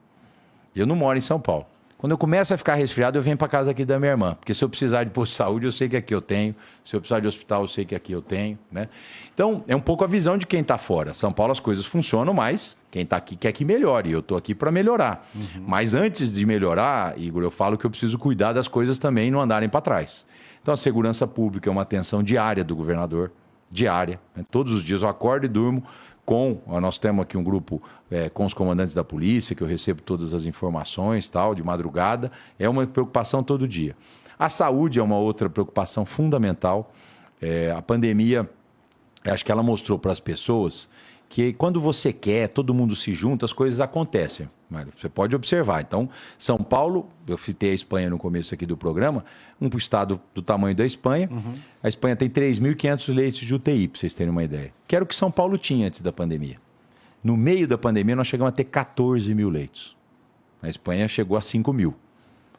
Eu não moro em São Paulo. Quando eu começo a ficar resfriado, eu venho para casa aqui da minha irmã. Porque se eu precisar de posto de saúde, eu sei que aqui eu tenho. Se eu precisar de hospital, eu sei que aqui eu tenho. Né? Então, é um pouco a visão de quem está fora. São Paulo as coisas funcionam, mas quem está aqui quer que melhore. E eu estou aqui para melhorar. Mas antes de melhorar, Igor, eu falo que eu preciso cuidar das coisas também e não andarem para trás. Então, a segurança pública é uma atenção diária do governador. Diária. Né? Todos os dias eu acordo e durmo nós temos aqui um grupo com os comandantes da polícia, que eu recebo todas as informações, tal, de madrugada. É uma preocupação todo dia. A saúde é uma outra preocupação fundamental. A pandemia, acho que ela mostrou para as pessoas que quando você quer, todo mundo se junta, as coisas acontecem. Você pode observar. Então, São Paulo, eu citei a Espanha no começo aqui do programa, um estado do tamanho da Espanha. A Espanha tem 3.500 leitos de UTI, para vocês terem uma ideia. Que era o que São Paulo tinha antes da pandemia. No meio da pandemia, nós chegamos a ter 14 mil leitos. A Espanha chegou a 5 mil.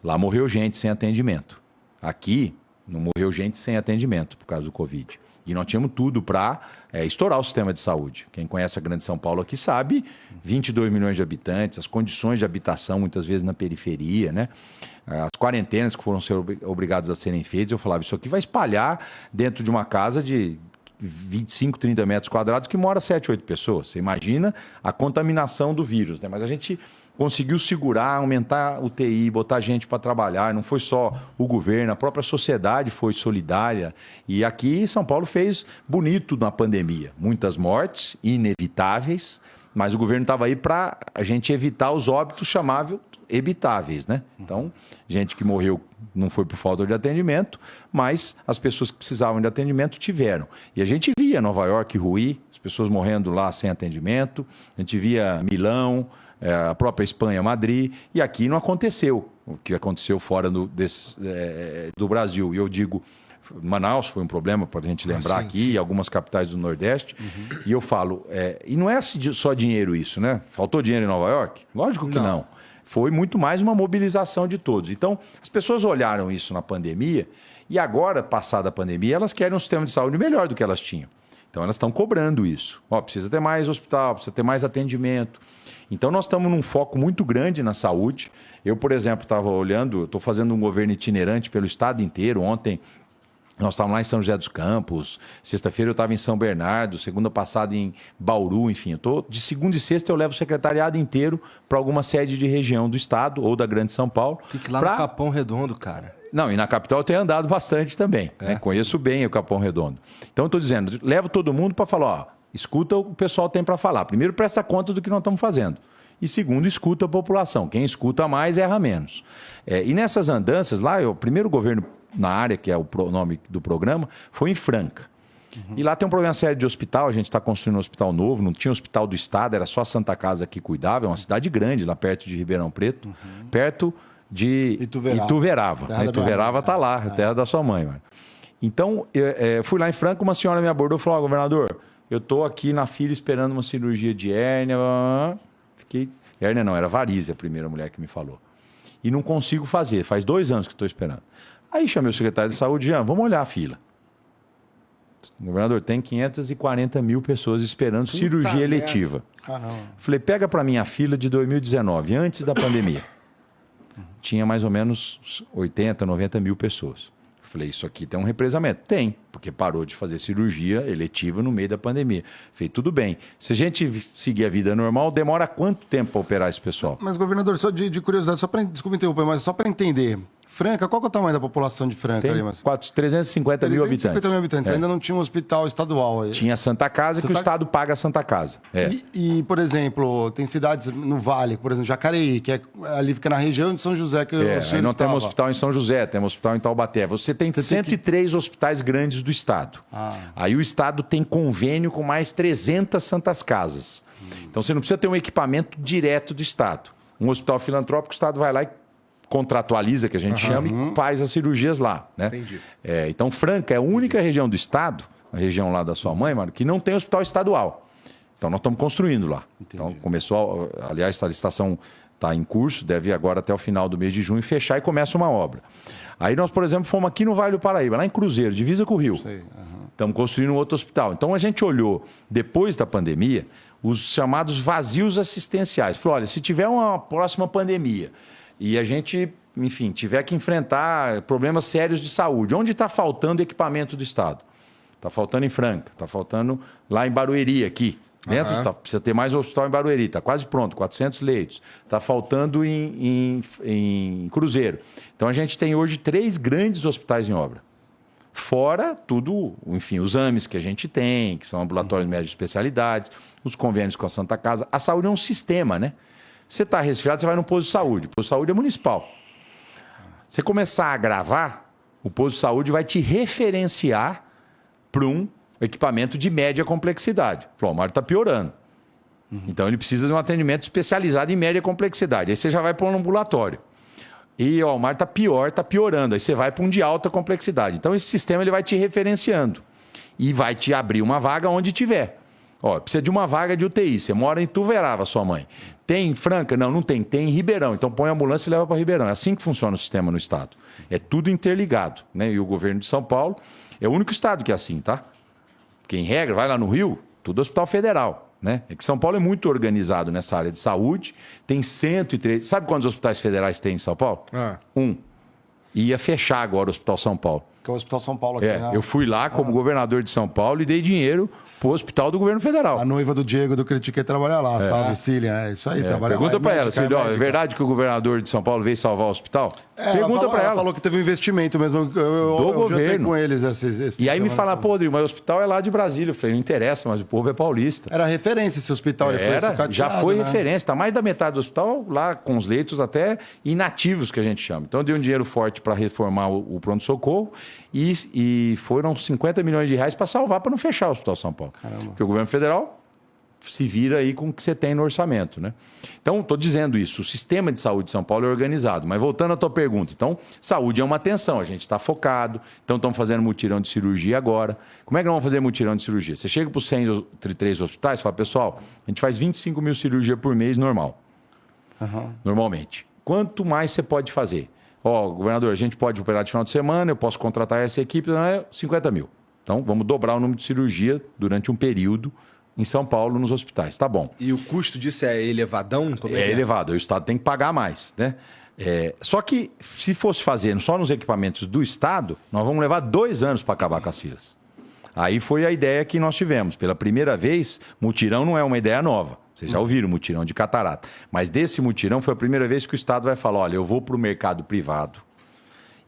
Lá morreu gente sem atendimento. Aqui, não morreu gente sem atendimento por causa do Covid. E nós tínhamos tudo para estourar o sistema de saúde. Quem conhece a Grande São Paulo aqui sabe, 22 milhões de habitantes, as condições de habitação muitas vezes na periferia, né? As quarentenas que foram obrigadas a serem feitas, eu falava, isso aqui vai espalhar dentro de uma casa de 25, 30 metros quadrados que mora 7, 8 pessoas. Você imagina a contaminação do vírus, né? Mas a gente conseguiu segurar, aumentar a UTI, botar gente para trabalhar. Não foi só o governo, a própria sociedade foi solidária. E aqui São Paulo fez bonito na pandemia. Muitas mortes, inevitáveis, mas o governo estava aí para a gente evitar os óbitos chamáveis evitáveis, né? Então, gente que morreu não foi por falta de atendimento, mas as pessoas que precisavam de atendimento tiveram. E a gente via Nova York ruir, as pessoas morrendo lá sem atendimento, a gente via Milão, a própria Espanha, Madrid, e aqui não aconteceu o que aconteceu fora do Brasil. E eu digo, Manaus foi um problema para a gente lembrar aqui, e algumas capitais do Nordeste, e eu falo, e não é só dinheiro isso, né? Faltou dinheiro em Nova York? Lógico que não. Foi muito mais uma mobilização de todos. Então, as pessoas olharam isso na pandemia, e agora, passada a pandemia, elas querem um sistema de saúde melhor do que elas tinham. Então, elas estão cobrando isso. Precisa ter mais hospital, precisa ter mais atendimento. Então, nós estamos num foco muito grande na saúde. Eu, por exemplo, estava olhando, estou fazendo um governo itinerante pelo estado inteiro. Ontem, nós estávamos lá em São José dos Campos. Sexta-feira, eu estava em São Bernardo. Segunda passada, em Bauru. Enfim, de segunda e sexta, eu levo o secretariado inteiro para alguma sede de região do estado ou da Grande São Paulo. Fique lá no Capão Redondo, cara. Não, e na capital eu tenho andado bastante também. Né? Conheço bem o Capão Redondo. Então, eu estou dizendo, levo todo mundo para falar, escuta o que o pessoal tem para falar. Primeiro, presta conta do que nós estamos fazendo. E segundo, escuta a população. Quem escuta mais, erra menos. E nessas andanças, lá, o primeiro governo na área, que é o nome do programa, foi em Franca. E lá tem um problema sério de hospital, a gente está construindo um hospital novo, não tinha hospital do estado, era só a Santa Casa que cuidava, é uma cidade grande, lá perto de Ribeirão Preto, perto de Ituverava. A Ituverava está lá, a terra da sua mãe. Mano. Então, fui lá em Franca, uma senhora me abordou e falou, governador, eu estou aqui na fila esperando uma cirurgia de hérnia. Fiquei... Hérnia não, era varizes a primeira mulher que me falou. E não consigo fazer, faz 2 anos que estou esperando. Aí chamei o secretário de saúde, Jean, vamos olhar a fila. Governador, tem 540 mil pessoas esperando cirurgia eletiva. Falei, pega para mim a fila de 2019, antes da pandemia. Tinha mais ou menos 80, 90 mil pessoas. Falei, isso aqui tem um represamento. Tem, porque parou de fazer cirurgia eletiva no meio da pandemia. Falei, tudo bem. Se a gente seguir a vida normal, demora quanto tempo para operar esse pessoal? Mas, governador, só de curiosidade, desculpa interromper, mas só para entender. Franca, qual que é o tamanho da população de Franca? Tem ali, 350 mil habitantes. 350 mil habitantes. Ainda não tinha um hospital estadual aí. Tinha Santa Casa, que o Estado paga a Santa Casa. E, por exemplo, tem cidades no Vale, por exemplo, Jacareí, que ali fica na região de São José, que o senhor nós temos hospital em São José, temos hospital em Taubaté. Você tem 103 hospitais grandes do Estado. Aí o Estado tem convênio com mais 300 Santas Casas. Então você não precisa ter um equipamento direto do Estado. Um hospital filantrópico, o Estado vai lá e contratualiza, que a gente chama, e faz as cirurgias lá. Né? Entendi. Então, Franca é a única região do estado, a região lá da sua mãe, mano, que não tem hospital estadual. Então, nós estamos construindo lá. Entendi. Então, começou, aliás, a licitação está em curso, deve agora até o final do mês de junho fechar e começa uma obra. Aí nós, por exemplo, fomos aqui no Vale do Paraíba, lá em Cruzeiro, divisa com o Rio. Estamos construindo um outro hospital. Então, a gente olhou, depois da pandemia, os chamados vazios assistenciais. Falou, olha, se tiver uma próxima pandemia, e a gente, enfim, tiver que enfrentar problemas sérios de saúde, onde está faltando equipamento do Estado? Está faltando em Franca, está faltando lá em Barueri, aqui. Dentro, precisa ter mais hospital em Barueri, está quase pronto, 400 leitos. Está faltando em Cruzeiro. Então a gente tem hoje 3 grandes hospitais em obra. Fora tudo, enfim, os AMES que a gente tem, que são ambulatórios médicos de especialidades, os convênios com a Santa Casa. A saúde é um sistema, né? Você está resfriado, você vai no posto de saúde. O posto de saúde é municipal. Você começar a agravar, o posto de saúde vai te referenciar para um equipamento de média complexidade. Falou, o Mário está piorando. Então ele precisa de um atendimento especializado em média complexidade. Aí você já vai para um ambulatório. E o Mário está pior, está piorando. Aí você vai para um de alta complexidade. Então esse sistema ele vai te referenciando e vai te abrir uma vaga onde tiver. Ó, precisa de uma vaga de UTI. Você mora em Ituverava, sua mãe. Tem em Franca? Não, não tem. Tem em Ribeirão. Então põe a ambulância e leva para Ribeirão. É assim que funciona o sistema no estado. É tudo interligado, né? E o governo de São Paulo é o único estado que é assim, tá? Porque, em regra, vai lá no Rio, tudo hospital federal, né? É que São Paulo é muito organizado nessa área de saúde, tem 103... Sabe quantos hospitais federais tem em São Paulo? 1. Ia fechar agora o Hospital São Paulo. Que é o Hospital São Paulo aqui, né? Eu fui lá como governador de São Paulo e dei dinheiro pro hospital do governo federal. A noiva do Diego do Critiquei trabalha lá, salve Cília, é isso aí, trabalha lá. Pergunta para ela, Cília, é verdade que o governador de São Paulo veio salvar o hospital? Pergunta para ela. Ela falou que teve um investimento mesmo, do governo. Com eles esse E aí me fala, pô, Rodrigo, mas o hospital é lá de Brasília. Eu falei, não interessa, mas o povo é paulista. Era referência esse hospital, ele foi sucateado, já foi né? referência, está mais da metade do hospital lá com os leitos até inativos que a gente chama. Então eu dei um dinheiro forte para reformar o pronto-socorro e foram 50 milhões de reais para salvar, para não fechar o Hospital São Paulo. Caramba. Porque o governo federal se vira aí com o que você tem no orçamento, né? Então, estou dizendo isso, o sistema de saúde de São Paulo é organizado. Mas voltando à tua pergunta, então, saúde é uma atenção, a gente está focado, então estamos fazendo mutirão de cirurgia agora. Como é que nós vamos fazer mutirão de cirurgia? Você chega para os 103 hospitais e fala, pessoal, a gente faz 25 mil cirurgias por mês normal, normalmente. Quanto mais você pode fazer? Ó, governador, a gente pode operar de final de semana, eu posso contratar essa equipe, não é 50 mil. Então, vamos dobrar o número de cirurgia durante um período em São Paulo, nos hospitais. Tá bom. E o custo disso é elevadão? É elevado. O Estado tem que pagar mais, né? Só que, se fosse fazer só nos equipamentos do Estado, nós vamos levar 2 anos para acabar com as filas. Aí foi a ideia que nós tivemos. Pela primeira vez, mutirão não é uma ideia nova. Vocês já ouviram mutirão de catarata. Mas desse mutirão foi a primeira vez que o Estado vai falar, olha, eu vou para o mercado privado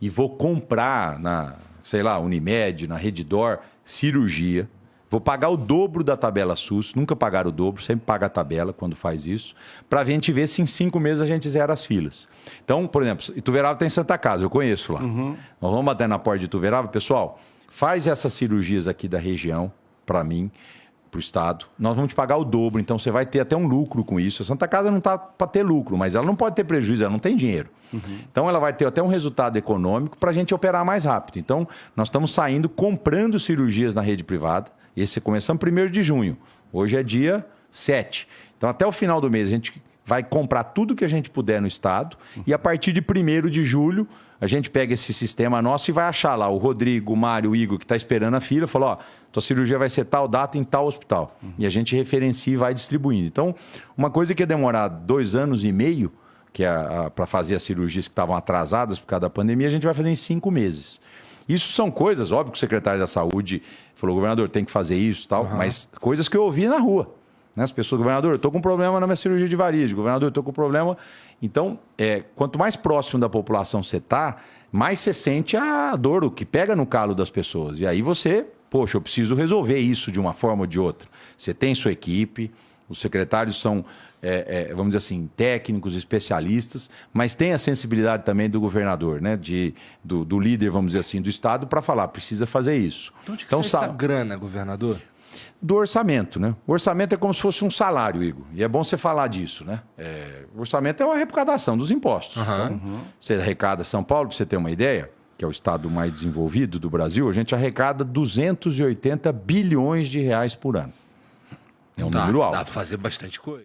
e vou comprar na, sei lá, Unimed, na Redditor, cirurgia. Vou pagar o dobro da tabela SUS, nunca pagaram o dobro, sempre paga a tabela quando faz isso, para a gente ver se em 5 meses a gente zera as filas. Então, por exemplo, Ituverava tem Santa Casa, eu conheço lá. Nós vamos bater na porta de Ituverava, pessoal, faz essas cirurgias aqui da região, para mim, para o Estado, nós vamos te pagar o dobro, então você vai ter até um lucro com isso. A Santa Casa não está para ter lucro, mas ela não pode ter prejuízo, ela não tem dinheiro. Então ela vai ter até um resultado econômico para a gente operar mais rápido. Então nós estamos saindo, comprando cirurgias na rede privada. Esse começamos 1º de junho, hoje é dia 7. Então até o final do mês a gente vai comprar tudo que a gente puder no Estado e a partir de 1º de julho a gente pega esse sistema nosso e vai achar lá o Rodrigo, o Mário, o Igor, que está esperando a fila, falou, ó, tua cirurgia vai ser tal data em tal hospital. E a gente referencia e vai distribuindo. Então, uma coisa que ia demorar 2 anos e meio, que é para fazer as cirurgias que estavam atrasadas por causa da pandemia, a gente vai fazer em 5 meses. Isso são coisas, óbvio que o secretário da Saúde falou, governador, tem que fazer isso e tal, mas coisas que eu ouvi na rua. Né? As pessoas, governador, eu estou com problema na minha cirurgia de varizes, governador, eu estou com problema... Então, quanto mais próximo da população você está, mais você sente a dor, o que pega no calo das pessoas. E aí você, poxa, eu preciso resolver isso de uma forma ou de outra. Você tem sua equipe, os secretários são, vamos dizer assim, técnicos, especialistas, mas tem a sensibilidade também do governador, né? Do líder, vamos dizer assim, do Estado, para falar, precisa fazer isso. Então, onde que sai essa grana, governador? Do orçamento, né? O orçamento é como se fosse um salário, Igor. E é bom você falar disso, né? O orçamento é uma arrecadação dos impostos. Então, você arrecada São Paulo, para você ter uma ideia, que é o estado mais desenvolvido do Brasil, a gente arrecada 280 bilhões de reais por ano. É um número alto. Dá para fazer bastante coisa.